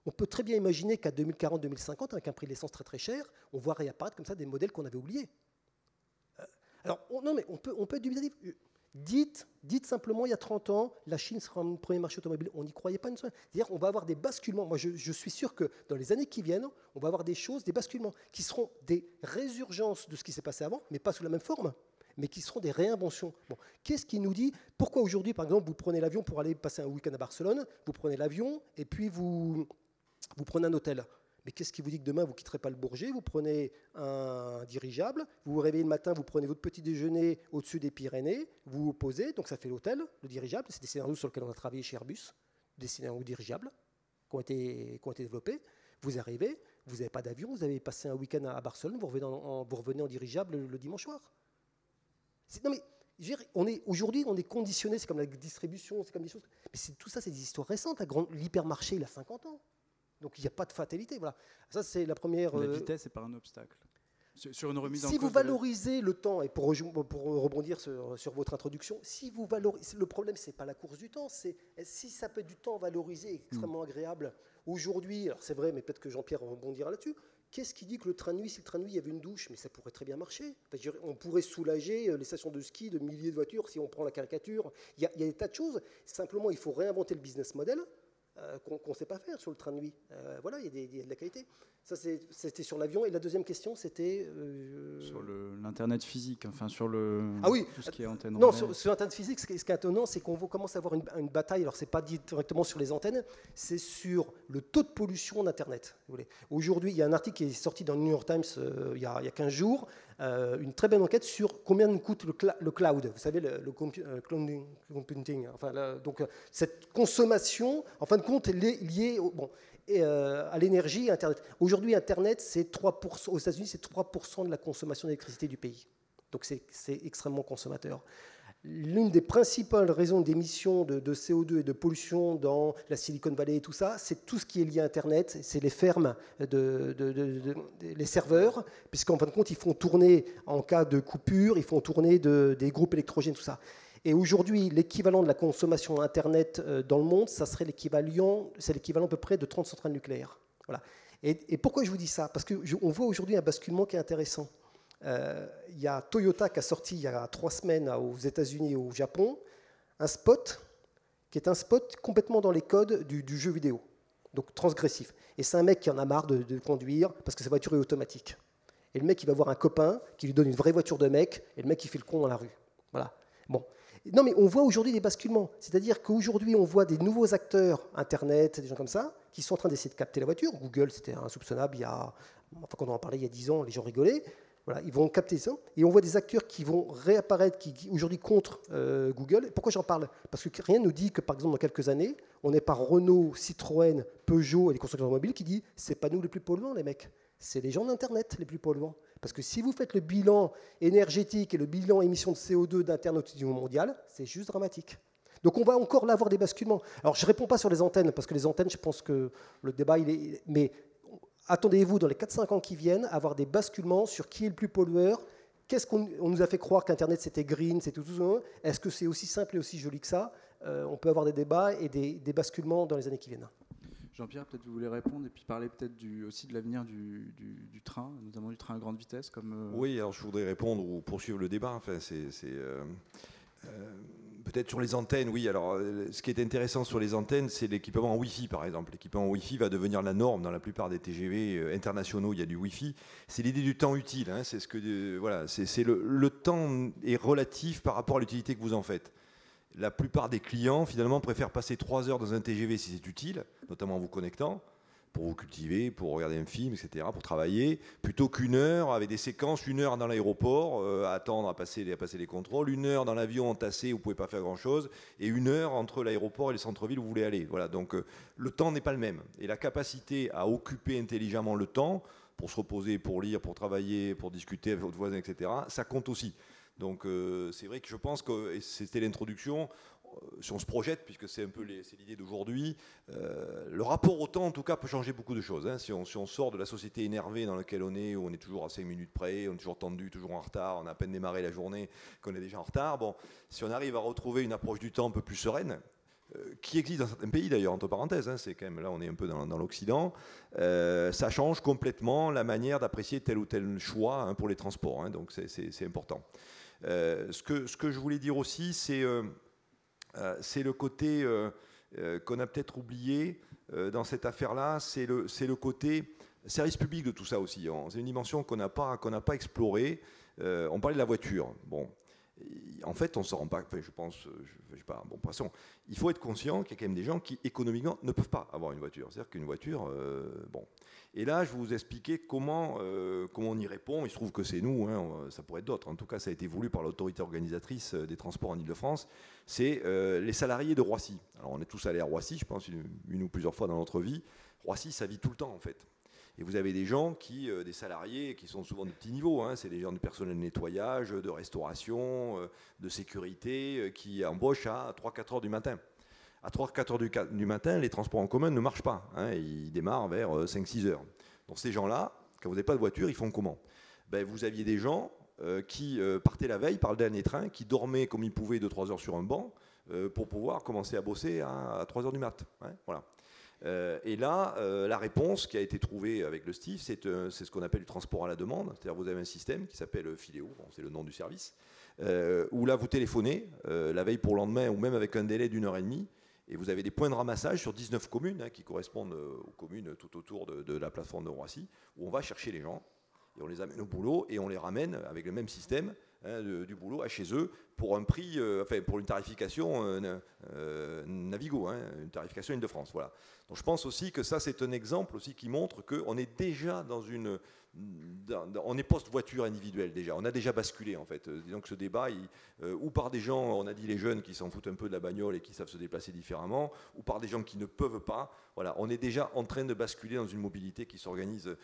On peut très bien imaginer qu'à 2040-2050, avec un prix de l'essence très très cher, on voit réapparaître comme ça des modèles qu'on avait oubliés. Alors, non mais on peut être dubitatif. Dites simplement, il y a 30 ans, la Chine sera le premier marché automobile. On n'y croyait pas une seule. C'est-à-dire qu'on va avoir des basculements. Moi, je suis sûr que dans les années qui viennent, on va avoir des choses, des basculements, qui seront des résurgences de ce qui s'est passé avant, mais pas sous la même forme, mais qui seront des réinventions. Bon, qu'est-ce qui nous dit pourquoi aujourd'hui, par exemple, vous prenez l'avion pour aller passer un week-end à Barcelone, vous prenez l'avion et puis vous prenez un hôtel. Mais qu'est-ce qui vous dit que demain, vous ne quitterez pas le Bourget, vous prenez un dirigeable, vous vous réveillez le matin, vous prenez votre petit déjeuner au-dessus des Pyrénées, vous vous posez, donc ça fait l'hôtel, le dirigeable, c'est des scénarios sur lesquels on a travaillé chez Airbus, des scénarios dirigeables qui ont été développés. Vous arrivez, vous n'avez pas d'avion, vous avez passé un week-end à Barcelone, vous revenez en dirigeable le dimanche soir. Non mais, aujourd'hui, on est conditionné, c'est comme la distribution, c'est comme des choses... Mais tout ça, c'est des histoires récentes. L'hypermarché, il a 50 ans. Donc il n'y a pas de fatalité. Voilà. Ça, c'est la première. La vitesse n'est pas un obstacle. Sur une remise en cause. Si vous valorisez le temps, et pour rebondir sur votre introduction, si vous valorisez, le problème, ce n'est pas la course du temps, c'est si ça peut être du temps valorisé, extrêmement agréable. Aujourd'hui, alors c'est vrai, mais peut-être que Jean-Pierre rebondira là-dessus. Qu'est-ce qui dit que le train de nuit, si le train de nuit, il y avait une douche, mais ça pourrait très bien marcher. On pourrait soulager les stations de ski de milliers de voitures si on prend la caricature. Il y a des tas de choses. Simplement, il faut réinventer le business model. Qu'on ne sait pas faire sur le train de nuit. Voilà, il y a de la qualité. Ça, c'était sur l'avion. Et la deuxième question, c'était... Sur l'Internet physique, enfin sur tout ce qui est antenne. Non, sur l'Internet physique, ce qui est étonnant, c'est qu'on commence à avoir une bataille. Alors, ce n'est pas dit directement sur les antennes, c'est sur le taux de pollution d'Internet. Aujourd'hui, il y a un article qui est sorti dans le New York Times il y a 15 jours, une très belle enquête sur combien nous coûte le cloud. Vous savez, le computing. Enfin, donc, cette consommation, en fin de compte, est liée à l'énergie et Internet. Aujourd'hui, Internet, c'est 3%, aux États-Unis, c'est 3% de la consommation d'électricité du pays. Donc, c'est extrêmement consommateur. L'une des principales raisons d'émissions de CO2 et de pollution dans la Silicon Valley et tout ça, c'est tout ce qui est lié à Internet, c'est les fermes, les serveurs, puisqu'en fin de compte, ils font tourner, en cas de coupure, ils font tourner des groupes électrogènes, tout ça. Et aujourd'hui, l'équivalent de la consommation Internet dans le monde, ça serait l'équivalent à peu près de 30 centrales nucléaires. Voilà. Et pourquoi je vous dis ça? Parce qu'on voit aujourd'hui un basculement qui est intéressant. Il y a Toyota qui a sorti il y a 3 semaines aux États-Unis et au Japon un spot qui est un spot complètement dans les codes du jeu vidéo, donc transgressif. Et c'est un mec qui en a marre de conduire parce que sa voiture est automatique. Et le mec, il va voir un copain qui lui donne une vraie voiture de mec, et le mec, il fait le con dans la rue. Voilà. Bon. Non, mais on voit aujourd'hui des basculements. C'est-à-dire qu'aujourd'hui, on voit des nouveaux acteurs Internet, des gens comme ça, qui sont en train d'essayer de capter la voiture. Google, c'était insoupçonnable quand on en parlait il y a 10 ans, les gens rigolaient. Voilà, ils vont capter ça. Et on voit des acteurs qui vont réapparaître, qui aujourd'hui contre Google. Et pourquoi j'en parle? Parce que rien ne nous dit que, par exemple, dans quelques années, on n'est pas Renault, Citroën, Peugeot et les constructeurs automobiles qui disent c'est pas nous les plus polluants, les mecs. C'est les gens d'Internet les plus polluants. Parce que si vous faites le bilan énergétique et le bilan émissions de CO2 d'Internet au niveau mondial, c'est juste dramatique. Donc on va encore là avoir des basculements. Alors je ne réponds pas sur les antennes, parce que les antennes, je pense que le débat, mais attendez-vous dans les 4-5 ans qui viennent à avoir des basculements sur qui est le plus pollueur. Qu'est-ce qu'on nous a fait croire qu'Internet c'était green, c'était tout ça. Est-ce que c'est aussi simple et aussi joli que ça? On peut avoir des débats et des basculements dans les années qui viennent. Jean-Pierre, peut-être vous voulez répondre et puis parler peut-être aussi de l'avenir du train, notamment du train à grande vitesse. Oui, alors je voudrais répondre ou poursuivre le débat. Enfin, peut-être sur les antennes, oui. Alors, ce qui est intéressant sur les antennes, c'est l'équipement en Wi-Fi, par exemple. L'équipement en Wi-Fi va devenir la norme dans la plupart des TGV internationaux. Il y a du Wi-Fi. C'est l'idée du temps utile. Hein. C'est ce que voilà. C'est le temps est relatif par rapport à l'utilité que vous en faites. La plupart des clients, finalement, préfèrent passer 3 heures dans un TGV si c'est utile, notamment en vous connectant, pour vous cultiver, pour regarder un film, etc., pour travailler, plutôt qu'1 heure avec des séquences, 1 heure dans l'aéroport, à attendre à passer les contrôles, 1 heure dans l'avion entassé où vous ne pouvez pas faire grand-chose, et 1 heure entre l'aéroport et le centre-ville où vous voulez aller. Voilà, donc le temps n'est pas le même. Et la capacité à occuper intelligemment le temps, pour se reposer, pour lire, pour travailler, pour discuter avec votre voisin, etc., ça compte aussi. Donc c'est vrai que je pense que, et c'était l'introduction, si on se projette, puisque c'est un peu l'idée d'aujourd'hui, le rapport au temps, en tout cas, peut changer beaucoup de choses. Hein. Si on sort de la société énervée dans laquelle on est, où on est toujours à 5 minutes près, on est toujours tendu, toujours en retard, on a à peine démarré la journée, qu'on est déjà en retard, bon, si on arrive à retrouver une approche du temps un peu plus sereine, qui existe dans certains pays d'ailleurs, entre parenthèses, hein, c'est quand même là on est un peu dans l'Occident, ça change complètement la manière d'apprécier tel ou tel choix, hein, pour les transports, hein, donc c'est important. Ce que je voulais dire aussi, c'est le côté qu'on a peut-être oublié dans cette affaire-là, c'est le côté service public de tout ça aussi. C'est une dimension qu'on n'a pas explorée. On parlait de la voiture. Bon. En fait, on ne s'en rend pas, enfin, je pense, je sais pas, bon, passons. Il faut être conscient qu'il y a quand même des gens qui, économiquement, ne peuvent pas avoir une voiture. C'est-à-dire qu'une voiture, bon. Et là, je vais vous expliquer comment on y répond. Il se trouve que c'est nous, hein, ça pourrait être d'autres. En tout cas, ça a été voulu par l'autorité organisatrice des transports en Ile-de-France. C'est les salariés de Roissy. Alors, on est tous allés à Roissy, je pense, une ou plusieurs fois dans notre vie. Roissy, ça vit tout le temps, en fait. Et vous avez des gens des salariés qui sont souvent de petits niveaux, hein, c'est des gens du personnel de nettoyage, de restauration, de sécurité, qui embauchent à 3-4 heures du matin. À 3-4 heures du matin, les transports en commun ne marchent pas, hein, ils démarrent vers 5-6 heures. Donc ces gens-là, quand vous n'avez pas de voiture, ils font comment? Ben, vous aviez des gens qui partaient la veille par le dernier train, qui dormaient comme ils pouvaient 2-3 heures sur un banc, pour pouvoir commencer à bosser à 3 heures du mat'. Hein, voilà. Et là, la réponse qui a été trouvée avec le STIF, c'est ce qu'on appelle du transport à la demande. C'est-à-dire vous avez un système qui s'appelle Filéo, bon, c'est le nom du service, où là vous téléphonez la veille pour le lendemain, ou même avec un délai d'1 heure et demie, et vous avez des points de ramassage sur 19 communes, hein, qui correspondent aux communes tout autour de la plateforme de Roissy, où on va chercher les gens, et on les amène au boulot, et on les ramène avec le même système, hein, du boulot à chez eux, pour un prix, enfin pour une tarification Navigo, hein, une tarification Île-de-France. Voilà. Donc je pense aussi que ça c'est un exemple aussi qui montre qu'on est déjà on est post-voiture individuelle déjà, on a déjà basculé en fait. Donc ce débat, ou par des gens, on a dit les jeunes qui s'en foutent un peu de la bagnole et qui savent se déplacer différemment, ou par des gens qui ne peuvent pas. Voilà, on est déjà en train de basculer dans une mobilité qui s'organise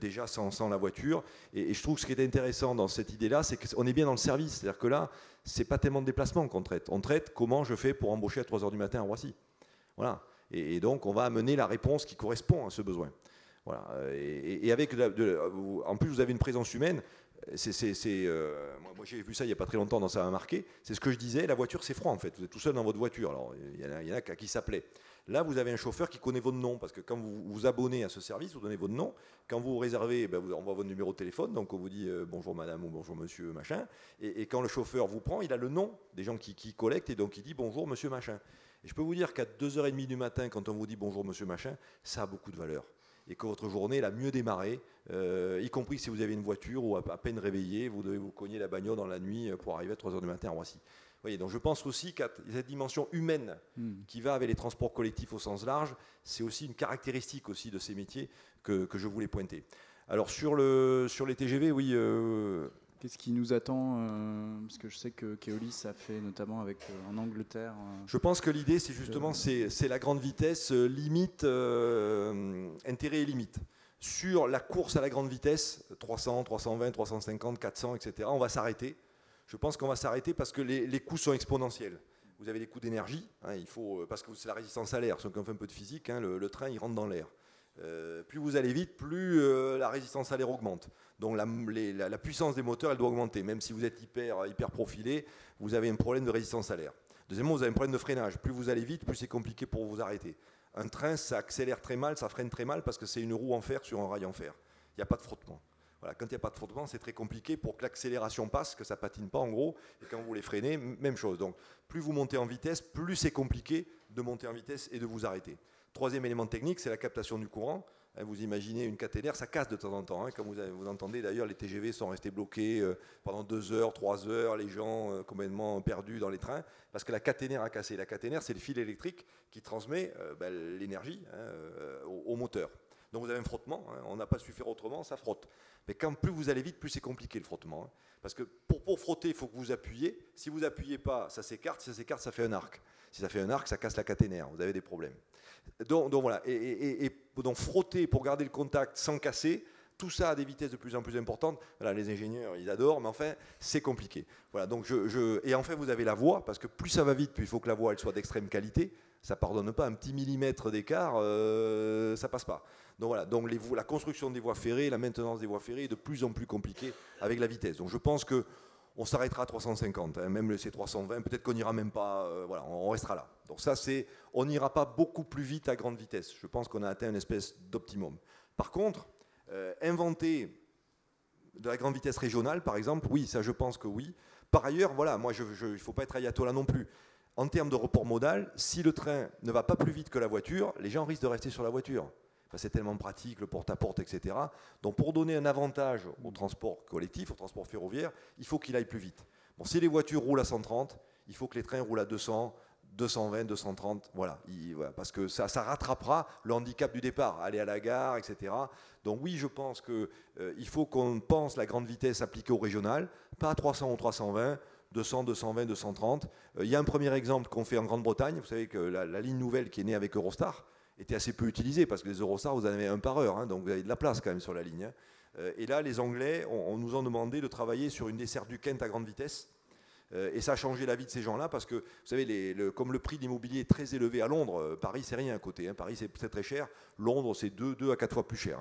déjà sans la voiture. Et je trouve que ce qui est intéressant dans cette idée-là, c'est qu'on est bien dans le service. C'est-à-dire que là, c'est pas tellement de déplacement qu'on traite. On traite comment je fais pour embaucher à 3 heures du matin à Roissy. Voilà. Et donc, on va amener la réponse qui correspond à ce besoin. Voilà. Et avec en plus, vous avez une présence humaine. Moi, j'ai vu ça il n'y a pas très longtemps, dans Ça m'a marqué. C'est ce que je disais, la voiture, c'est froid en fait. Vous êtes tout seul dans votre voiture. Alors, il y en a qui s'appelaient. Là, vous avez un chauffeur qui connaît votre nom, parce que quand vous vous abonnez à ce service, vous donnez votre nom. Quand vous réservez, ben, on voit votre numéro de téléphone, donc on vous dit bonjour madame ou bonjour monsieur machin. Et quand le chauffeur vous prend, il a le nom des gens qui collectent, et donc il dit bonjour monsieur machin. Et je peux vous dire qu'à 2h30 du matin, quand on vous dit bonjour monsieur machin, ça a beaucoup de valeur. Et que votre journée l'a mieux démarré, y compris si vous avez une voiture ou à peine réveillé, vous devez vous cogner la bagnole dans la nuit pour arriver à 3h du matin à Roissy. Vous voyez, donc je pense aussi que cette dimension humaine qui va avec les transports collectifs au sens large, c'est aussi une caractéristique aussi de ces métiers que je voulais pointer. Alors sur les TGV, oui... Qu'est-ce qui nous attend parce que je sais que Keolis a fait notamment en Angleterre. Je pense que l'idée, c'est justement c'est la grande vitesse, limite, intérêt et limite. Sur la course à la grande vitesse, 300, 320, 350, 400, etc., on va s'arrêter. Je pense qu'on va s'arrêter parce que les coûts sont exponentiels. Vous avez les coûts d'énergie, hein, parce que c'est la résistance à l'air. Si on fait un peu de physique, hein, le train, il rentre dans l'air. Plus vous allez vite, plus la résistance à l'air augmente. Donc la puissance des moteurs, elle doit augmenter. Même si vous êtes hyper profilé, vous avez un problème de résistance à l'air. Deuxièmement, vous avez un problème de freinage. Plus vous allez vite, plus c'est compliqué pour vous arrêter. Un train, ça accélère très mal, ça freine très mal parce que c'est une roue en fer sur un rail en fer. Il n'y a pas de frottement. Voilà, quand il n'y a pas de frottement, c'est très compliqué pour que l'accélération passe, que ça ne patine pas en gros. Et quand vous les freinez, même chose. Donc plus vous montez en vitesse, plus c'est compliqué de monter en vitesse et de vous arrêter. Troisième élément technique, c'est la captation du courant. Vous imaginez une caténaire, ça casse de temps en temps. Comme vous entendez d'ailleurs, les TGV sont restés bloqués pendant 2 heures, 3 heures, les gens complètement perdus dans les trains, parce que la caténaire a cassé. La caténaire, c'est le fil électrique qui transmet l'énergie au moteur. Donc vous avez un frottement, on n'a pas su faire autrement, ça frotte. Mais quand plus vous allez vite, plus c'est compliqué le frottement. Parce que pour frotter, il faut que vous appuyez. Si vous appuyez pas, ça s'écarte. Si ça s'écarte, ça fait un arc. Si ça fait un arc, ça casse la caténaire. Vous avez des problèmes. Donc voilà. Et donc frotter pour garder le contact sans casser, tout ça à des vitesses de plus en plus importantes. Voilà, les ingénieurs, ils adorent, mais enfin, c'est compliqué. Voilà, donc et enfin, vous avez la voie, parce que plus ça va vite, plus il faut que la voie elle soit d'extrême qualité. Ça ne pardonne pas un petit millimètre d'écart, ça passe pas. Donc voilà, donc la construction des voies ferrées, la maintenance des voies ferrées est de plus en plus compliquée avec la vitesse. Donc je pense qu'on s'arrêtera à 350, même le C320, peut-être qu'on n'ira même pas, voilà, on restera là. Donc ça, on n'ira pas beaucoup plus vite à grande vitesse. Je pense qu'on a atteint une espèce d'optimum. Par contre, inventer de la grande vitesse régionale, par exemple, oui, ça je pense que oui. Par ailleurs, voilà, moi, il ne faut pas être ayatollah non plus. En termes de report modal, si le train ne va pas plus vite que la voiture, les gens risquent de rester sur la voiture. Enfin, c'est tellement pratique, le porte-à-porte, etc. Donc pour donner un avantage au transport collectif, au transport ferroviaire, il faut qu'il aille plus vite. Bon, si les voitures roulent à 130, il faut que les trains roulent à 200, 220, 230, voilà, parce que ça rattrapera le handicap du départ, aller à la gare, etc. Donc oui, je pense qu'il faut qu'on pense la grande vitesse appliquée au régional, pas à 300 ou 320, 200, 220, 230. Il y a un premier exemple qu'on fait en Grande-Bretagne. Vous savez que la ligne nouvelle qui est née avec Eurostar était assez peu utilisée parce que les Eurostar, vous en avez un par heure, donc vous avez de la place quand même sur la ligne. Et là, les Anglais nous ont demandé de travailler sur une desserte du Kent à grande vitesse. Et ça a changé la vie de ces gens-là parce que, vous savez, comme le prix de l'immobilier est très élevé à Londres, Paris, c'est rien à côté. Paris, c'est très très cher. Londres, c'est 2 à 4 fois plus cher.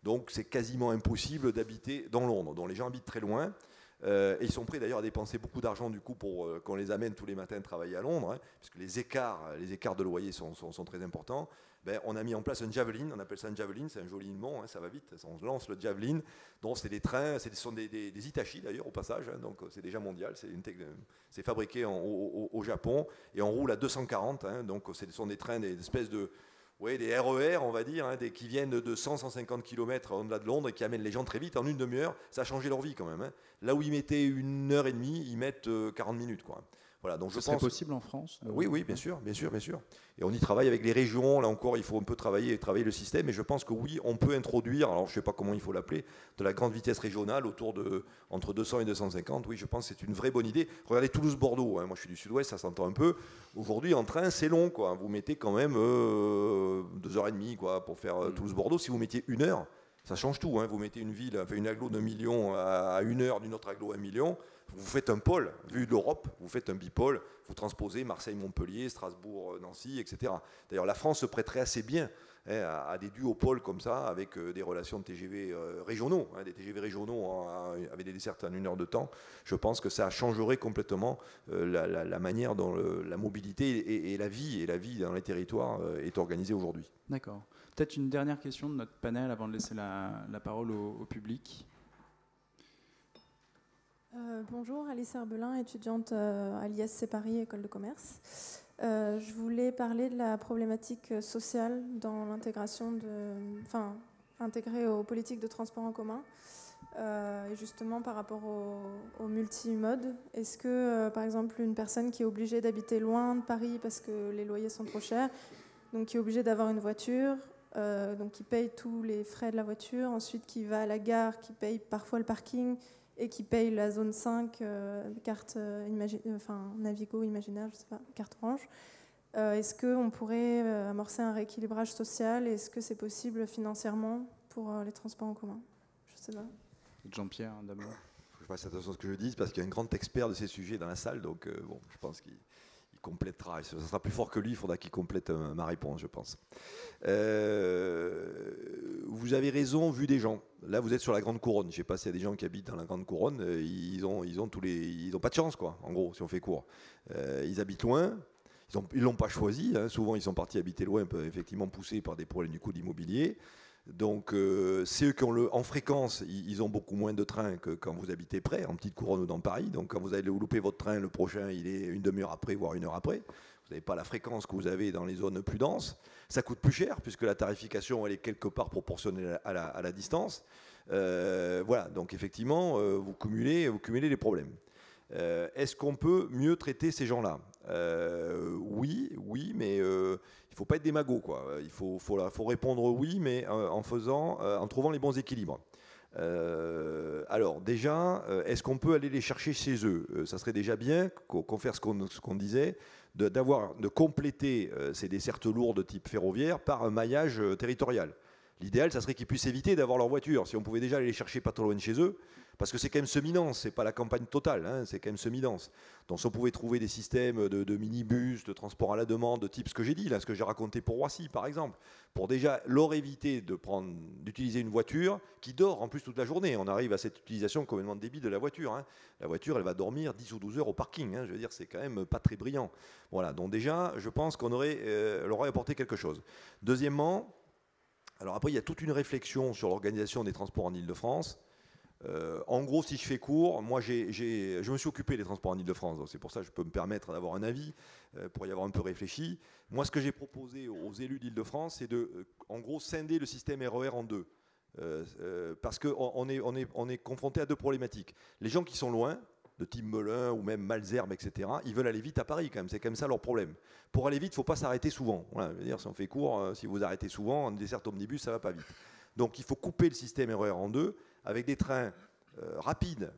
Donc, c'est quasiment impossible d'habiter dans Londres. Donc, les gens habitent très loin. Et ils sont prêts d'ailleurs à dépenser beaucoup d'argent du coup pour qu'on les amène tous les matins travailler à Londres, puisque les écarts de loyer sont très importants. On a mis en place un Javelin, on appelle ça un Javelin, c'est un joli nom, ça va vite, on lance le Javelin, donc c'est des trains, ce sont des Hitachi d'ailleurs au passage, donc c'est déjà mondial, c'est fabriqué au Japon, et on roule à 240, donc ce sont des trains, des espèces de... Oui, des RER, on va dire, qui viennent de 100-150 km au-delà de Londres et qui amènent les gens très vite. En une demi-heure, ça a changé leur vie quand même. Là où ils mettaient 1h30, ils mettent 40 minutes. Quoi. Voilà, donc Ce serait possible en France ? Oui, bien sûr. Et on y travaille avec les régions. Là encore, il faut un peu travailler le système. Et je pense que oui, on peut introduire, alors je ne sais pas comment il faut l'appeler, de la grande vitesse régionale entre 200 et 250. Oui, je pense que c'est une vraie bonne idée. Regardez Toulouse-Bordeaux. Moi, je suis du sud-ouest, ça s'entend un peu. Aujourd'hui, en train, c'est long. Quoi. Vous mettez quand même 2h30 quoi, pour faire Toulouse-Bordeaux. Si vous mettiez 1 heure, ça change tout. Vous mettez une agglo d'1 million à 1 heure d'une autre agglo à 1 million. Vous faites un pôle, vu de l'Europe, vous faites un bipôle, vous transposez Marseille-Montpellier, Strasbourg-Nancy, etc. D'ailleurs, la France se prêterait assez bien à des duopôles comme ça, avec des relations de TGV régionaux, des TGV régionaux avec des dessertes en 1 heure de temps. Je pense que ça changerait complètement la manière dont la mobilité et la vie dans les territoires est organisée aujourd'hui. D'accord. Peut-être une dernière question de notre panel avant de laisser la parole au public. Bonjour, Alice Herbelin, étudiante à l'ISC Paris, École de commerce. Je voulais parler de la problématique sociale dans l'intégration intégrée aux politiques de transport en commun. Et justement par rapport au multimode. Est-ce que, par exemple, une personne qui est obligée d'habiter loin de Paris parce que les loyers sont trop chers, donc qui est obligée d'avoir une voiture, donc qui paye tous les frais de la voiture, ensuite qui va à la gare, qui paye parfois le parking, et qui paye la zone 5, carte Navigo, Imaginaire, je sais pas, carte orange. Est-ce qu'on pourrait amorcer un rééquilibrage social? Est-ce que c'est possible financièrement pour les transports en commun? Je sais pas. Jean-Pierre, d'abord. Je fasse attention à ce que je dis, parce qu'il y a un grand expert de ces sujets dans la salle, donc je pense qu'il complétera. Ça sera plus fort que lui, il faudra qu'il complète ma réponse, je pense. Vous avez raison, vu des gens. Là, vous êtes sur la Grande Couronne. Je ne sais pas s'il y a des gens qui habitent dans la Grande Couronne. Ils ont pas de chance, quoi. En gros, si on fait court. Ils habitent loin. Ils l'ont pas choisi. Souvent, ils sont partis habiter loin, effectivement poussés par des problèmes du coût d'immobilier. Donc, c'est eux qui ont en fréquence, ils ont beaucoup moins de trains que quand vous habitez près, en petite couronne ou dans Paris. Donc, quand vous allez louper votre train, le prochain, il est une demi-heure après, voire une heure après. Vous n'avez pas la fréquence que vous avez dans les zones plus denses. Ça coûte plus cher, puisque la tarification, elle est quelque part proportionnelle à la distance. Voilà, donc effectivement, vous cumulez les problèmes. Est-ce qu'on peut mieux traiter ces gens-là? Oui, mais il ne faut pas être démago, quoi. Il faut répondre oui, mais en trouvant les bons équilibres. Alors déjà, est-ce qu'on peut aller les chercher chez eux? Ça serait déjà bien qu'on fasse ce qu'on disait, de compléter ces dessertes lourdes de type ferroviaire par un maillage territorial. L'idéal, ça serait qu'ils puissent éviter d'avoir leur voiture. Si on pouvait déjà aller les chercher pas trop loin de chez eux, parce que c'est quand même semi-dense, c'est pas la campagne totale, hein, c'est quand même semi-dense. Donc si on pouvait trouver des systèmes de minibus, de transport à la demande, de type ce que j'ai dit, là, ce que j'ai raconté pour Roissy, par exemple, pour déjà leur éviter d'utiliser une voiture qui dort en plus toute la journée. On arrive à cette utilisation complètement débile de la voiture. Hein. La voiture, elle va dormir 10 ou 12 heures au parking. Hein, je veux dire, c'est quand même pas très brillant. Voilà, donc déjà, je pense qu'on leur aurait apporté quelque chose. Deuxièmement, alors après, il y a toute une réflexion sur l'organisation des transports en Ile-de-France. En gros, si je fais court, moi je me suis occupé des transports en Ile-de-France, donc c'est pour ça que je peux me permettre d'avoir un avis, pour y avoir un peu réfléchi. Moi, ce que j'ai proposé aux élus d'Ile-de-France, c'est en gros, scinder le système RER en deux. Parce qu'on est confronté à deux problématiques. Les gens qui sont loin, de type Melun ou même Malesherbes, etc., ils veulent aller vite à Paris quand même, c'est comme ça leur problème. Pour aller vite, il ne faut pas s'arrêter souvent. Voilà, je veux dire, si on fait court, si vous arrêtez souvent, en desserte omnibus, ça ne va pas vite. Donc il faut couper le système RER en deux, avec des trains rapides,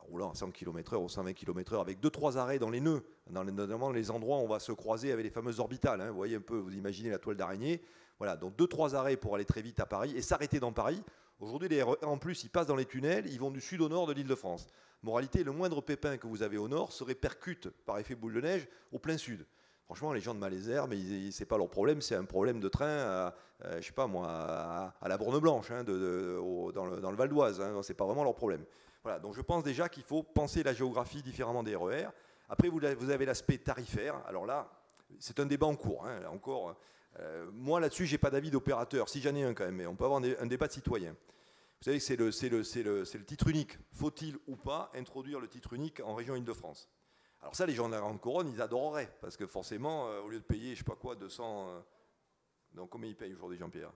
roulant à 100 km/h ou 120 km/h, avec 2-3 arrêts dans les nœuds, notamment les endroits où on va se croiser avec les fameuses orbitales. Hein, vous voyez un peu, vous imaginez la toile d'araignée. Voilà, donc 2-3 arrêts pour aller très vite à Paris et s'arrêter dans Paris. Aujourd'hui, les RER, en plus, ils passent dans les tunnels, ils vont du sud au nord de l'Île-de-France. Moralité, le moindre pépin que vous avez au nord se répercute par effet boule de neige au plein sud. Franchement, les gens de Malesherbes, c'est pas leur problème, c'est un problème de train, je sais pas moi, à la Borne-Blanche, hein, dans le Val d'Oise. Hein, c'est pas vraiment leur problème. Voilà, donc je pense déjà qu'il faut penser la géographie différemment des RER. Après, vous avez l'aspect tarifaire. Alors là, c'est un débat en cours. Hein, là encore, moi là-dessus, j'ai pas d'avis d'opérateur. Si j'en ai un quand même, mais on peut avoir un débat de citoyen. Vous savez que c'est le titre unique. Faut-il ou pas introduire le titre unique en région Île-de-France? Alors ça, les gens de la Grande Couronne, ils adoreraient, parce que forcément, au lieu de payer, je sais pas quoi, 200... donc combien ils payent aujourd'hui, Jean-Pierre?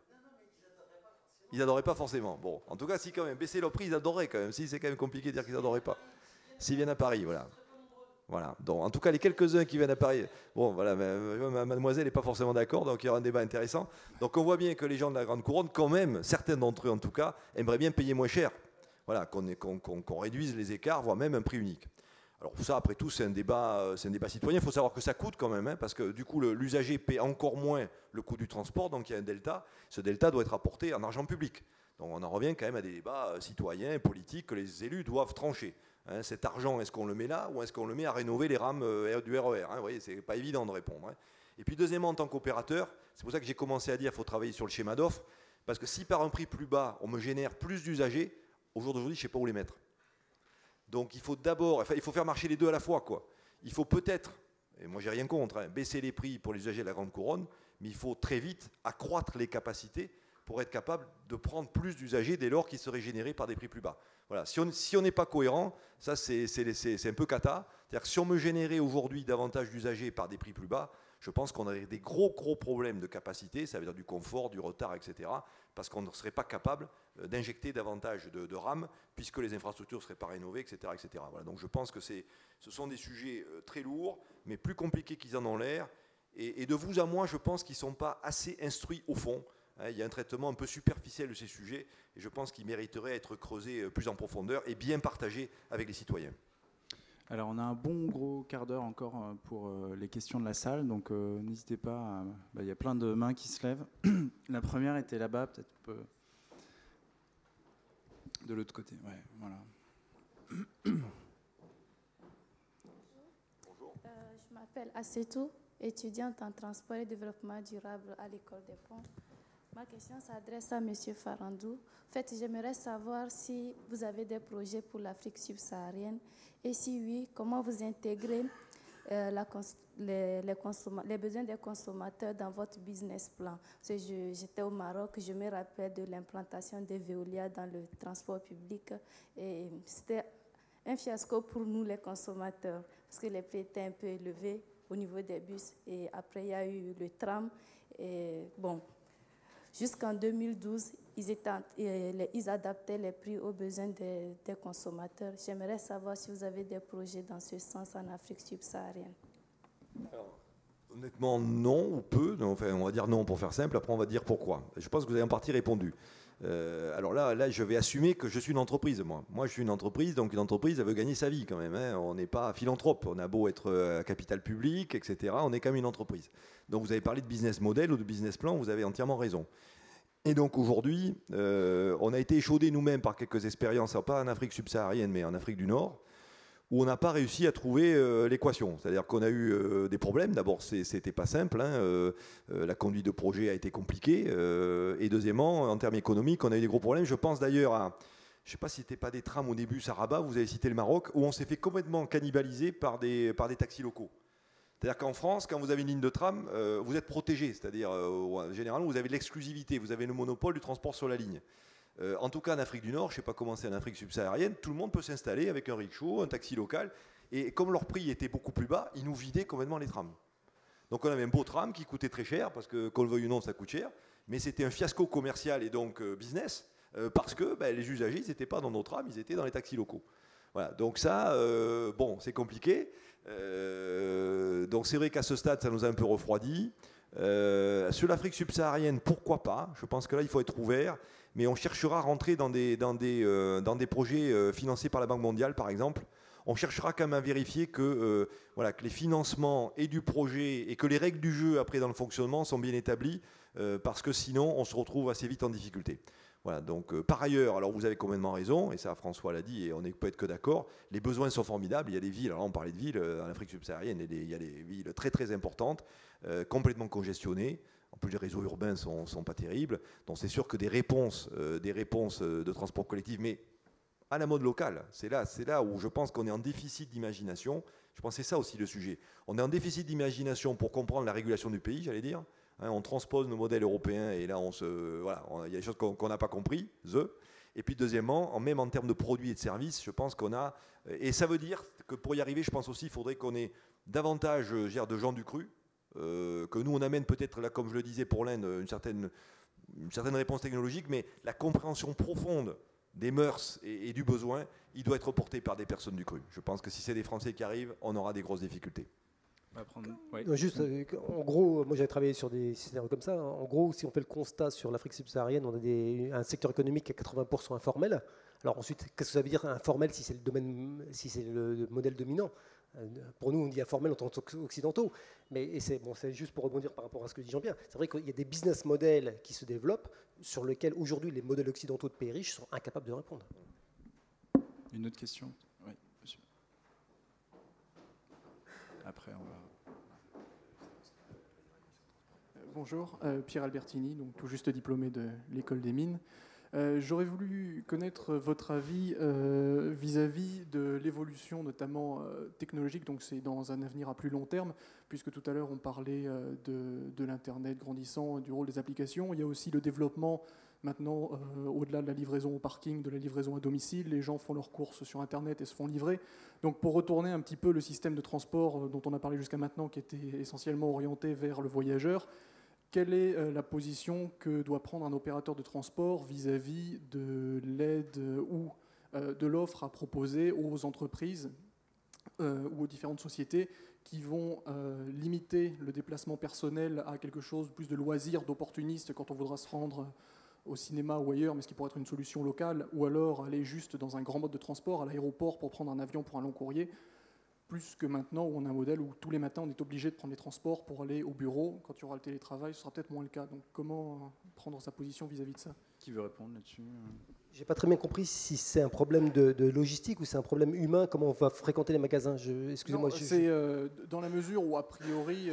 Ils n'adoraient pas forcément. Bon, en tout cas, si quand même, baisser leur prix, ils adoreraient quand même. Si, c'est quand même compliqué de dire qu'ils n'adoraient pas. S'ils viennent à Paris, voilà. Voilà. Donc, en tout cas, les quelques-uns qui viennent à Paris, bon, voilà, mademoiselle n'est pas forcément d'accord, donc il y aura un débat intéressant. Donc on voit bien que les gens de la Grande Couronne, quand même, certains d'entre eux en tout cas, aimeraient bien payer moins cher. Voilà, qu'on réduise les écarts, voire même un prix unique. Alors ça, après tout, c'est un débat citoyen. Il faut savoir que ça coûte quand même, hein, parce que du coup, l'usager paie encore moins le coût du transport, donc il y a un delta. Ce delta doit être apporté en argent public. Donc on en revient quand même à des débats citoyens et politiques que les élus doivent trancher. Hein, cet argent, est-ce qu'on le met là ou est-ce qu'on le met à rénover les rames du RER, hein, vous voyez, c'est pas évident de répondre. Hein. Et puis deuxièmement, en tant qu'opérateur, c'est pour ça que j'ai commencé à dire qu'il faut travailler sur le schéma d'offre, parce que si par un prix plus bas, on me génère plus d'usagers, au jour d'aujourd'hui, je ne sais pas où les mettre. Donc il faut d'abord, il faut faire marcher les deux à la fois, quoi. Il faut peut-être, et moi j'ai rien contre, hein, baisser les prix pour les usagers de la Grande Couronne, mais il faut très vite accroître les capacités pour être capable de prendre plus d'usagers dès lors qu'ils seraient générés par des prix plus bas. Voilà. Si on n'est pas cohérent, ça c'est un peu cata. C'est-à-dire que si on me générait aujourd'hui davantage d'usagers par des prix plus bas, je pense qu'on aurait des gros problèmes de capacité, ça veut dire du confort, du retard, etc. Parce qu'on ne serait pas capable d'injecter davantage de RAM, puisque les infrastructures ne seraient pas rénovées, etc. etc. Voilà. Donc je pense que ce sont des sujets très lourds, mais plus compliqués qu'ils en ont l'air. Et de vous à moi, je pense qu'ils ne sont pas assez instruits au fond. Il y a un traitement un peu superficiel de ces sujets, et je pense qu'ils mériteraient à être creusés plus en profondeur et bien partagés avec les citoyens. Alors on a un bon gros quart d'heure encore pour les questions de la salle, donc n'hésitez pas, il y a plein de mains qui se lèvent. La première était là-bas, peut-être un peu de l'autre côté. Ouais, voilà. Bonjour. Je m'appelle Assetou, étudiante en transport et développement durable à l'école des ponts. Ma question s'adresse à M. Farandou. En fait, j'aimerais savoir si vous avez des projets pour l'Afrique subsaharienne et si oui, comment vous intégrez les besoins des consommateurs dans votre business plan. J'étais au Maroc, je me rappelle de l'implantation des Veolia dans le transport public et c'était un fiasco pour nous les consommateurs parce que les prix étaient un peu élevés au niveau des bus et après il y a eu le tram et bon, jusqu'en 2012 ils adaptaient les prix aux besoins des consommateurs. J'aimerais savoir si vous avez des projets dans ce sens en Afrique subsaharienne. Alors, honnêtement, non ou peu. Enfin, on va dire non pour faire simple, après on va dire pourquoi. Je pense que vous avez en partie répondu. Alors là, je vais assumer que je suis une entreprise, moi. Moi, je suis une entreprise, donc une entreprise, elle veut gagner sa vie quand même. Hein. On n'est pas philanthrope, on a beau être à capital public, etc. On est quand même une entreprise. Donc vous avez parlé de business model ou de business plan, vous avez entièrement raison. Et donc aujourd'hui, on a été échaudés nous-mêmes par quelques expériences, pas en Afrique subsaharienne, mais en Afrique du Nord, où on n'a pas réussi à trouver l'équation. C'est-à-dire qu'on a eu des problèmes. D'abord, c'était pas simple. Hein, la conduite de projet a été compliquée. Et deuxièmement, en termes économiques, on a eu des gros problèmes. Je pense d'ailleurs à, je ne sais pas si c'était pas des trams au début, à Rabat, vous avez cité le Maroc, où on s'est fait complètement cannibaliser par des taxis locaux. C'est-à-dire qu'en France, quand vous avez une ligne de tram, vous êtes protégé. C'est-à-dire, généralement, vous avez l'exclusivité, vous avez le monopole du transport sur la ligne. En tout cas, en Afrique du Nord, je ne sais pas comment c'est en Afrique subsaharienne, tout le monde peut s'installer avec un rickshaw, un taxi local. Et comme leur prix était beaucoup plus bas, ils nous vidaient complètement les trams. Donc on avait un beau tram qui coûtait très cher, parce que qu'on le veuille ou non, ça coûte cher. Mais c'était un fiasco commercial et donc business, parce que les usagers, ils n'étaient pas dans nos trams, ils étaient dans les taxis locaux. Voilà, donc ça, bon, c'est compliqué. Donc c'est vrai qu'à ce stade, ça nous a un peu refroidi. Sur l'Afrique subsaharienne, pourquoi pas? Je pense que là, il faut être ouvert. Mais on cherchera à rentrer dans des projets financés par la Banque mondiale, par exemple. On cherchera quand même à vérifier que les financements et du projet et que les règles du jeu après dans le fonctionnement sont bien établies, parce que sinon, on se retrouve assez vite en difficulté. Voilà, donc par ailleurs, alors vous avez complètement raison, et ça François l'a dit, et on ne peut être que d'accord, les besoins sont formidables, il y a des villes, alors on parlait de villes, en Afrique subsaharienne, il y a des villes très très importantes, complètement congestionnées, en plus les réseaux urbains ne sont pas terribles, donc c'est sûr que des réponses de transport collectif, mais à la mode locale, c'est là où je pense qu'on est en déficit d'imagination, je pense que c'est ça aussi le sujet, on est en déficit d'imagination pour comprendre la régulation du pays, j'allais dire. On transpose nos modèles européens et là, il y a des choses qu'on n'a pas compris. Et puis deuxièmement, même en termes de produits et de services, je pense qu'on a... Et ça veut dire que pour y arriver, je pense aussi qu'il faudrait qu'on ait davantage de gens du cru, que nous, on amène peut-être, là, comme je le disais pour l'Inde, une certaine réponse technologique, mais la compréhension profonde des mœurs et du besoin, il doit être porté par des personnes du cru. Je pense que si c'est des Français qui arrivent, on aura des grosses difficultés. Oui. Juste, en gros, moi j'avais travaillé sur des scénarios comme ça. En gros, si on fait le constat sur l'Afrique subsaharienne, on a un secteur économique qui est 80% informel. Alors ensuite, qu'est-ce que ça veut dire informel si c'est le modèle dominant? Pour nous, on dit informel en tant qu'occidentaux. Mais c'est juste pour rebondir par rapport à ce que dit Jean-Pierre. C'est vrai qu'il y a des business models qui se développent sur lesquels aujourd'hui les modèles occidentaux de pays riches sont incapables de répondre. Une autre question? Oui, monsieur. Après, on va... Bonjour, Pierre Albertini, donc tout juste diplômé de l'École des Mines. J'aurais voulu connaître votre avis vis-à-vis de l'évolution, notamment technologique, donc c'est dans un avenir à plus long terme, puisque tout à l'heure on parlait de l'Internet grandissant, du rôle des applications. Il y a aussi le développement maintenant, au-delà de la livraison au parking, de la livraison à domicile, les gens font leurs courses sur Internet et se font livrer. Donc pour retourner un petit peu le système de transport dont on a parlé jusqu'à maintenant, qui était essentiellement orienté vers le voyageur, quelle est la position que doit prendre un opérateur de transport vis-à-vis de l'aide ou de l'offre à proposer aux entreprises ou aux différentes sociétés qui vont limiter le déplacement personnel à quelque chose plus de loisir, d'opportuniste quand on voudra se rendre au cinéma ou ailleurs, mais ce qui pourrait être une solution locale, ou alors aller juste dans un grand mode de transport, à l'aéroport pour prendre un avion pour un long courrier, plus que maintenant où on a un modèle où tous les matins on est obligé de prendre les transports pour aller au bureau. Quand il y aura le télétravail, ce sera peut-être moins le cas. Donc comment prendre sa position vis-à-vis de ça? Qui veut répondre là-dessus? J'ai pas très bien compris si c'est un problème de logistique ou c'est un problème humain, comment on va fréquenter les magasins. Excusez-moi. C'est dans la mesure où, a priori,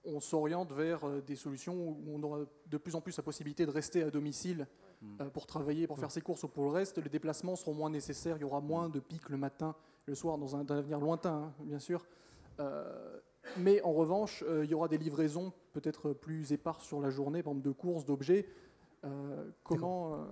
on s'oriente vers des solutions où on aura de plus en plus la possibilité de rester à domicile pour travailler, pour faire ses courses ou pour le reste. Les déplacements seront moins nécessaires, il y aura moins de pics le matin, le soir, dans un avenir lointain, hein, bien sûr. Mais en revanche, il y aura des livraisons peut-être plus éparses sur la journée, par exemple de courses, d'objets. Comment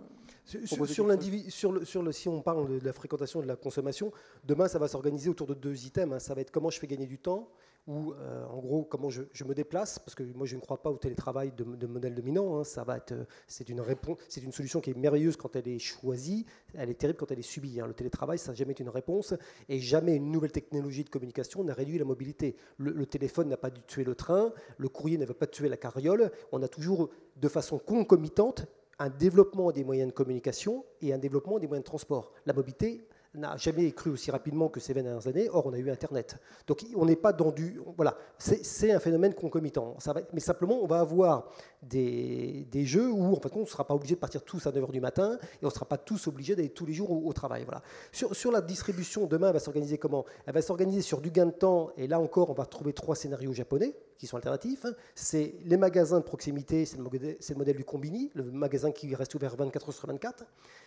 si on parle de la fréquentation et de la consommation, demain ça va s'organiser autour de 2 items. Hein. Ça va être comment je fais gagner du temps, ou en gros comment je me déplace, parce que moi je ne crois pas au télétravail de modèle dominant. Hein. Ça va être, c'est une solution qui est merveilleuse quand elle est choisie, elle est terrible quand elle est subie. Hein. Le télétravail, ça n'a jamais été une réponse, et jamais une nouvelle technologie de communication n'a réduit la mobilité. Le téléphone n'a pas dû tuer le train, le courrier n'avait pas tué la carriole. On a toujours, de façon concomitante, un développement des moyens de communication et un développement des moyens de transport. La mobilité n'a jamais cru aussi rapidement que ces 20 dernières années. Or, on a eu Internet. Donc, on n'est pas dans du... Voilà, c'est un phénomène concomitant. Mais simplement, on va avoir des jeux où, en fait, on ne sera pas obligé de partir tous à 9h du matin et on ne sera pas tous obligés d'aller tous les jours au travail. Voilà. Sur la distribution, demain, elle va s'organiser comment? Elle va s'organiser sur du gain de temps. Et là encore, on va trouver 3 scénarios japonais qui sont alternatifs. C'est les magasins de proximité, c'est le modèle du combini, le magasin qui reste ouvert 24 heures sur 24.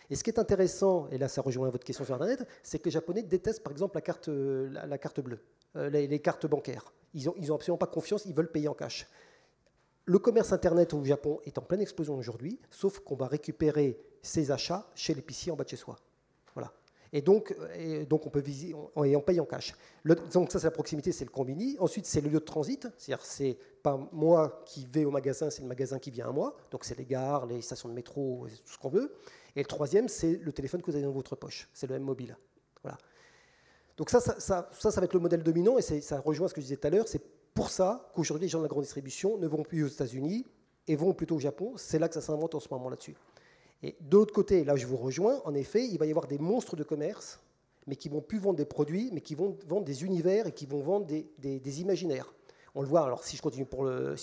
Et ce qui est intéressant, et là ça rejoint votre question sur Internet, c'est que les Japonais détestent par exemple la carte bleue, les cartes bancaires. Ils n'ont absolument pas confiance, ils veulent payer en cash. Le commerce Internet au Japon est en pleine explosion aujourd'hui, sauf qu'on va récupérer ses achats chez l'épicier en bas de chez soi. Voilà. Et donc on peut visiter, et on paye en cash. Donc ça c'est la proximité, c'est le combini. Ensuite c'est le lieu de transit, c'est-à-dire c'est pas moi qui vais au magasin, c'est le magasin qui vient à moi. Donc c'est les gares, les stations de métro, tout ce qu'on veut. Et le troisième c'est le téléphone que vous avez dans votre poche, c'est le M-Mobile. Voilà. Donc ça va être le modèle dominant, et ça rejoint ce que je disais tout à l'heure. C'est pour ça qu'aujourd'hui les gens de la grande distribution ne vont plus aux États-Unis et vont plutôt au Japon. C'est là que ça s'invente en ce moment là-dessus. Et de l'autre côté, là je vous rejoins, en effet, il va y avoir des monstres de commerce, mais qui ne vont plus vendre des produits, mais qui vont vendre des univers et qui vont vendre des imaginaires. On le voit, alors si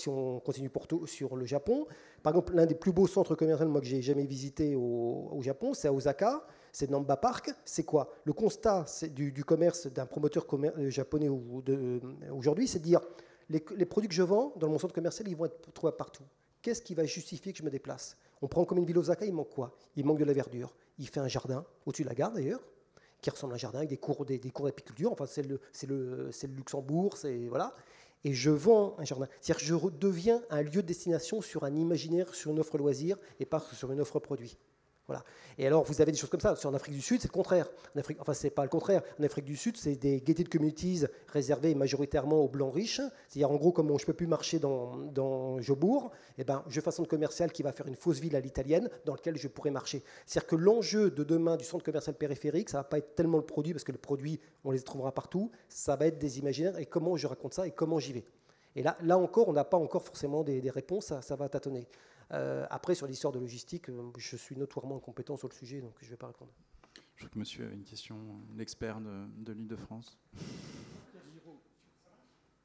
on continue sur le Japon, par exemple, l'un des plus beaux centres commerciaux moi, que j'ai jamais visité au Japon, c'est à Osaka, c'est Namba Park. C'est quoi? Le constat du commerce d'un promoteur japonais aujourd'hui, c'est de dire les produits que je vends dans mon centre commercial, ils vont être trouvables partout. Qu'est-ce qui va justifier que je me déplace? On prend comme une ville Osaka, il manque quoi? Il manque de la verdure. Il fait un jardin, au-dessus de la gare d'ailleurs, qui ressemble à un jardin avec des cours d'apiculture. Enfin, c'est le Luxembourg, voilà. Et je vends un jardin. C'est-à-dire que je deviens un lieu de destination sur un imaginaire, sur une offre loisir, et pas sur une offre produit. Voilà. Et alors, vous avez des choses comme ça. En Afrique du Sud, c'est le contraire. C'est pas le contraire. En Afrique du Sud, c'est des gated communities réservées majoritairement aux blancs riches. C'est-à-dire, en gros, comme je ne peux plus marcher dans Jobourg, eh ben, je fais un centre commercial qui va faire une fausse ville à l'italienne dans laquelle je pourrais marcher. C'est-à-dire que l'enjeu de demain du centre commercial périphérique, ça ne va pas être tellement le produit, parce que les produits, on les trouvera partout. Ça va être des imaginaires et comment je raconte ça et comment j'y vais. Et là encore, on n'a pas encore forcément des réponses. Ça va tâtonner. Après, sur l'histoire de logistique, je suis notoirement incompétent sur le sujet, donc je ne vais pas répondre. Je crois que monsieur avait une question, l'expert de l'Île-de-France.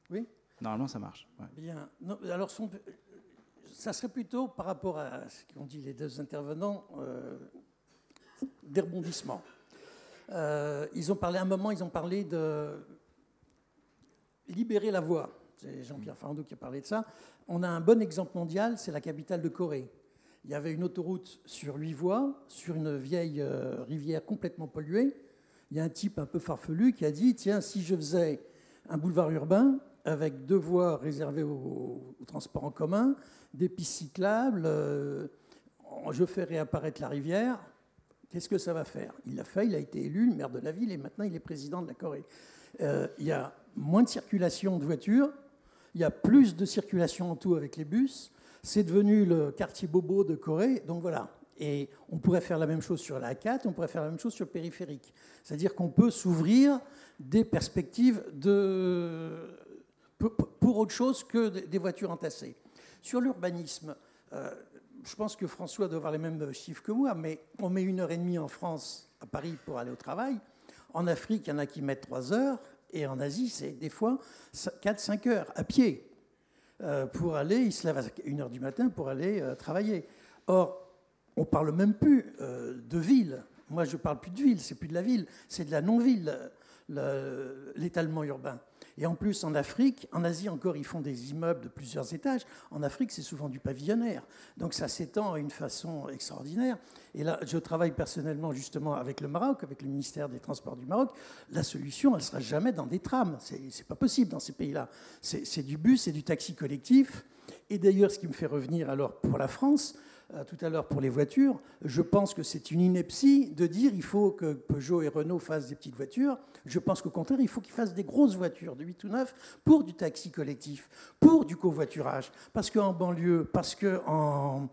Oui. Normalement, ça marche. Ouais. Bien. Non, alors, ça serait plutôt par rapport à ce qu'ont dit les deux intervenants, des rebondissements. Ils ont parlé de libérer la voie. C'est Jean-Pierre Farandou qui a parlé de ça. On a un bon exemple mondial, c'est la capitale de Corée. Il y avait une autoroute sur 8 voies, sur une vieille rivière complètement polluée. Il y a un type un peu farfelu qui a dit, tiens, si je faisais un boulevard urbain avec 2 voies réservées au transport en commun, des pistes cyclables, je fais réapparaître la rivière, qu'est-ce que ça va faire? Il l'a fait, il a été élu, le maire de la ville, et maintenant il est président de la Corée. Il y a moins de circulation de voitures, il y a plus de circulation en tout avec les bus. C'est devenu le quartier bobo de Corée. Donc voilà. Et on pourrait faire la même chose sur la A4, on pourrait faire la même chose sur le périphérique. C'est-à-dire qu'on peut s'ouvrir des perspectives pour autre chose que des voitures entassées. Sur l'urbanisme, je pense que François doit avoir les mêmes chiffres que moi, mais on met 1h30 en France, à Paris, pour aller au travail. En Afrique, il y en a qui mettent 3 heures. Et en Asie, c'est des fois 4-5 heures à pied pour aller, ils se lèvent à 1h du matin pour aller travailler. Or, on ne parle même plus de ville. Moi, je ne parle plus de ville, c'est plus de la ville, c'est de la non-ville, l'étalement urbain. Et en plus, en Afrique, en Asie encore, ils font des immeubles de plusieurs étages. En Afrique, c'est souvent du pavillonnaire. Donc ça s'étend à une façon extraordinaire. Et là, je travaille personnellement justement avec le Maroc, avec le ministère des Transports du Maroc. La solution, elle ne sera jamais dans des trams. C'est pas possible dans ces pays-là. C'est du bus, c'est du taxi collectif. Et d'ailleurs, ce qui me fait revenir alors pour la France, tout à l'heure pour les voitures, je pense que c'est une ineptie de dire il faut que Peugeot et Renault fassent des petites voitures. Je pense qu'au contraire, il faut qu'ils fassent des grosses voitures de 8 ou 9 pour du taxi collectif, pour du covoiturage. Parce qu'en banlieue, parce qu'en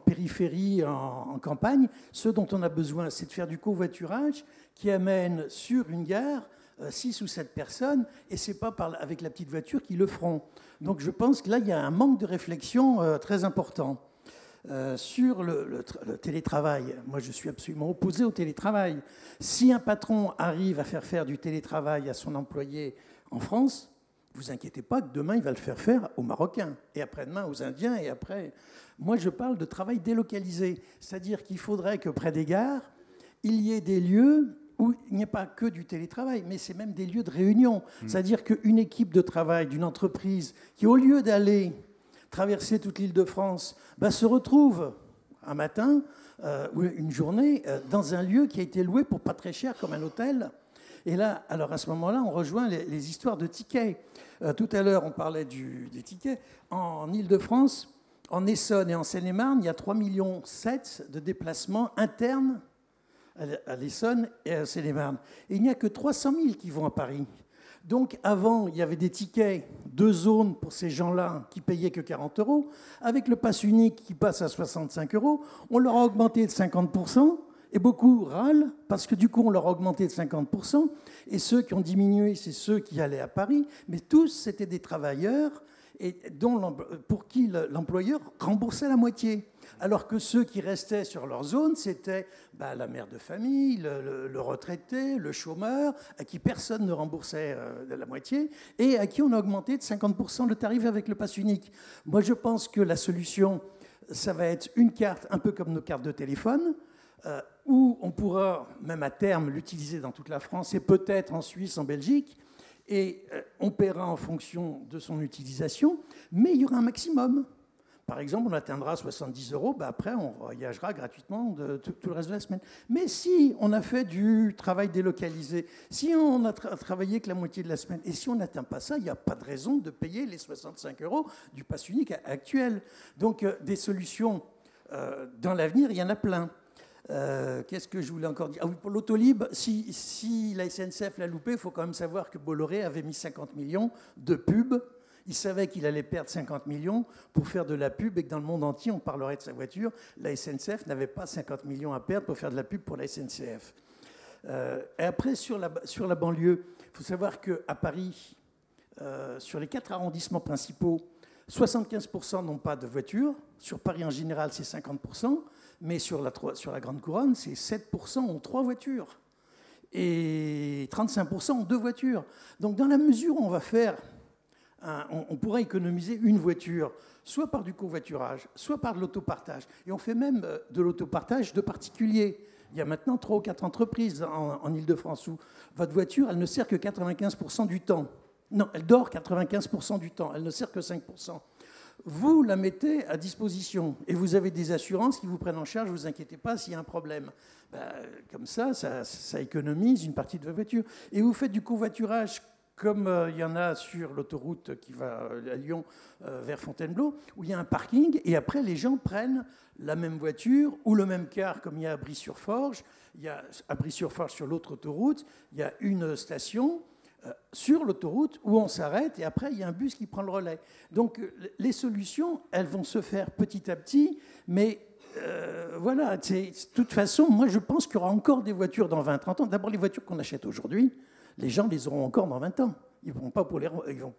périphérie, en campagne, ce dont on a besoin, c'est de faire du covoiturage qui amène sur une gare 6 ou 7 personnes, et ce n'est pas avec la petite voiture qu'ils le feront. Donc je pense que là, il y a un manque de réflexion très important. Sur le télétravail, moi je suis absolument opposé au télétravail. Si un patron arrive à faire du télétravail à son employé en France, vous inquiétez pas que demain il va le faire aux Marocains, et après-demain aux Indiens, et après... Moi je parle de travail délocalisé, c'est-à-dire qu'il faudrait que près des gares, il y ait des lieux où il n'y a pas que du télétravail, mais c'est même des lieux de réunion. C'est-à-dire qu'une équipe de travail d'une entreprise qui, au lieu d'aller traverser toute l'Île-de-France, se retrouve un matin ou une journée dans un lieu qui a été loué pour pas très cher, comme un hôtel. Et là, alors à ce moment-là, on rejoint les histoires de tickets. Tout à l'heure, on parlait des tickets. En Île-de-France, en Essonne et en Seine-et-Marne, il y a 3,7 millions de déplacements internes à l'Essonne et à Seine-et-Marne. Et il n'y a que 300 000 qui vont à Paris. Donc avant, il y avait des tickets de zone pour ces gens-là qui payaient que 40 €. Avec le pass unique qui passe à 65 €, on leur a augmenté de 50%, et beaucoup râlent parce que du coup, on leur a augmenté de 50%, et ceux qui ont diminué, c'est ceux qui allaient à Paris, mais tous, c'était des travailleurs et pour qui l'employeur remboursait la moitié. Alors que ceux qui restaient sur leur zone, c'était la mère de famille, le retraité, le chômeur, à qui personne ne remboursait la moitié, et à qui on a augmenté de 50% le tarif avec le pass unique. Moi, je pense que la solution, ça va être une carte, un peu comme nos cartes de téléphone, où on pourra, même à terme, l'utiliser dans toute la France, et peut-être en Suisse, en Belgique, et on paiera en fonction de son utilisation, mais il y aura un maximum. Par exemple, on atteindra 70 €, après on voyagera gratuitement tout le reste de la semaine. Mais si on a fait du travail délocalisé, si on a travaillé que la moitié de la semaine, et si on n'atteint pas ça, il n'y a pas de raison de payer les 65 € du pass unique actuel. Donc des solutions dans l'avenir, il y en a plein. Qu'est-ce que je voulais encore dire? Pour l'Autolib, si la SNCF l'a loupé, il faut quand même savoir que Bolloré avait mis 50 millions de pubs. Il savait qu'il allait perdre 50 millions pour faire de la pub et que dans le monde entier, on parlerait de sa voiture. La SNCF n'avait pas 50 millions à perdre pour faire de la pub pour la SNCF. Et après, sur la banlieue, il faut savoir qu'à Paris, sur les 4 arrondissements principaux, 75% n'ont pas de voiture. Sur Paris en général, c'est 50%. Mais sur la Grande Couronne, c'est 7% ont 3 voitures. Et 35% ont 2 voitures. Donc dans la mesure où on va faire... on pourra économiser une voiture, soit par du covoiturage, soit par de l'autopartage. Et on fait même de l'autopartage de particuliers. Il y a maintenant 3 ou 4 entreprises en Île-de-France où votre voiture, elle ne sert que 95% du temps. Non, elle dort 95% du temps, elle ne sert que 5%. Vous la mettez à disposition et vous avez des assurances qui vous prennent en charge, ne vous inquiétez pas s'il y a un problème. Comme ça économise une partie de votre voiture. Et vous faites du covoiturage comme il y en a sur l'autoroute qui va à Lyon vers Fontainebleau, où il y a un parking, et après les gens prennent la même voiture ou le même car, comme il y a à Brie-sur-Forge. Il y a à Brie-sur-Forge, sur l'autre autoroute, il y a une station sur l'autoroute où on s'arrête, et après il y a un bus qui prend le relais. Donc les solutions, elles vont se faire petit à petit, mais voilà, de toute façon, moi je pense qu'il y aura encore des voitures dans 20-30 ans. D'abord, les voitures qu'on achète aujourd'hui, les gens les auront encore dans 20 ans. Ils ne vont pas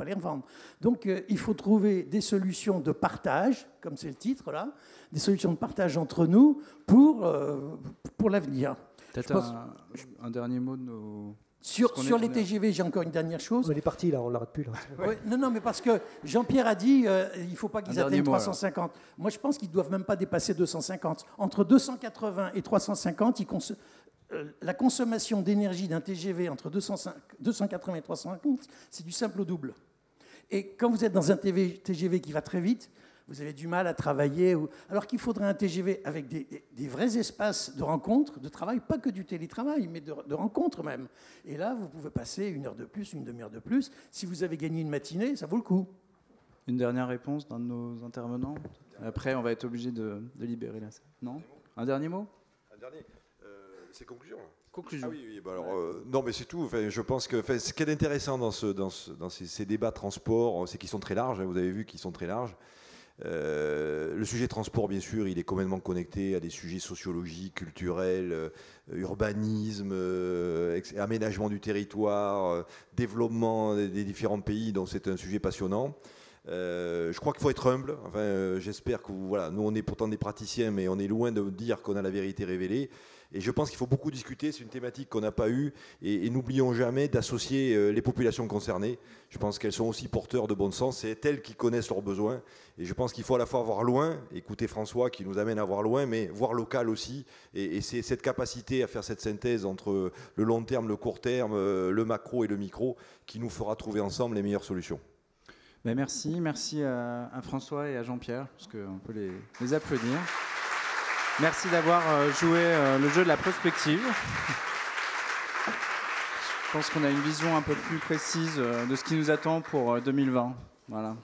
les revendre. Donc il faut trouver des solutions de partage, comme c'est le titre là, des solutions de partage entre nous pour l'avenir. Peut-être un dernier mot de nos... Sur les TGV, j'ai encore une dernière chose. On est parti là, on ne l'arrête plus là. Ouais, non, mais parce que Jean-Pierre a dit il ne faut pas qu'ils atteignent 350. Moi, je pense qu'ils ne doivent même pas dépasser 250. Entre 280 et 350, la consommation d'énergie d'un TGV entre 280 et 350, c'est du simple au double. Et quand vous êtes dans un TGV qui va très vite, vous avez du mal à travailler, alors qu'il faudrait un TGV avec des vrais espaces de rencontre, de travail, pas que du télétravail, mais de rencontre même. Et là, vous pouvez passer 1 heure de plus, une demi-heure de plus. Si vous avez gagné une matinée, ça vaut le coup. Une dernière réponse d'un de nos intervenants. Après, on va être obligé de libérer la salle. Non ? Un dernier mot ? Un dernier. C'est conclusion. Conclusion. Ah oui, bah alors, non, mais c'est tout. Enfin, je pense que ce qui est intéressant dans ces débats transport, c'est qu'ils sont très larges. Hein, vous avez vu qu'ils sont très larges. Le sujet transport, bien sûr, il est complètement connecté à des sujets sociologiques, culturels, urbanisme, aménagement du territoire, développement des différents pays. Donc c'est un sujet passionnant. Je crois qu'il faut être humble. Enfin, j'espère que voilà, nous on est pourtant des praticiens, mais on est loin de dire qu'on a la vérité révélée. Et je pense qu'il faut beaucoup discuter. C'est une thématique qu'on n'a pas eue. Et n'oublions jamais d'associer les populations concernées. Je pense qu'elles sont aussi porteurs de bon sens. C'est elles qui connaissent leurs besoins. Et je pense qu'il faut à la fois voir loin, écouter François qui nous amène à voir loin, mais voir local aussi. Et c'est cette capacité à faire cette synthèse entre le long terme, le court terme, le macro et le micro qui nous fera trouver ensemble les meilleures solutions. Ben merci à François et à Jean-Pierre, parce qu'on peut les applaudir. Merci d'avoir joué le jeu de la prospective. Je pense qu'on a une vision un peu plus précise de ce qui nous attend pour 2020. Voilà.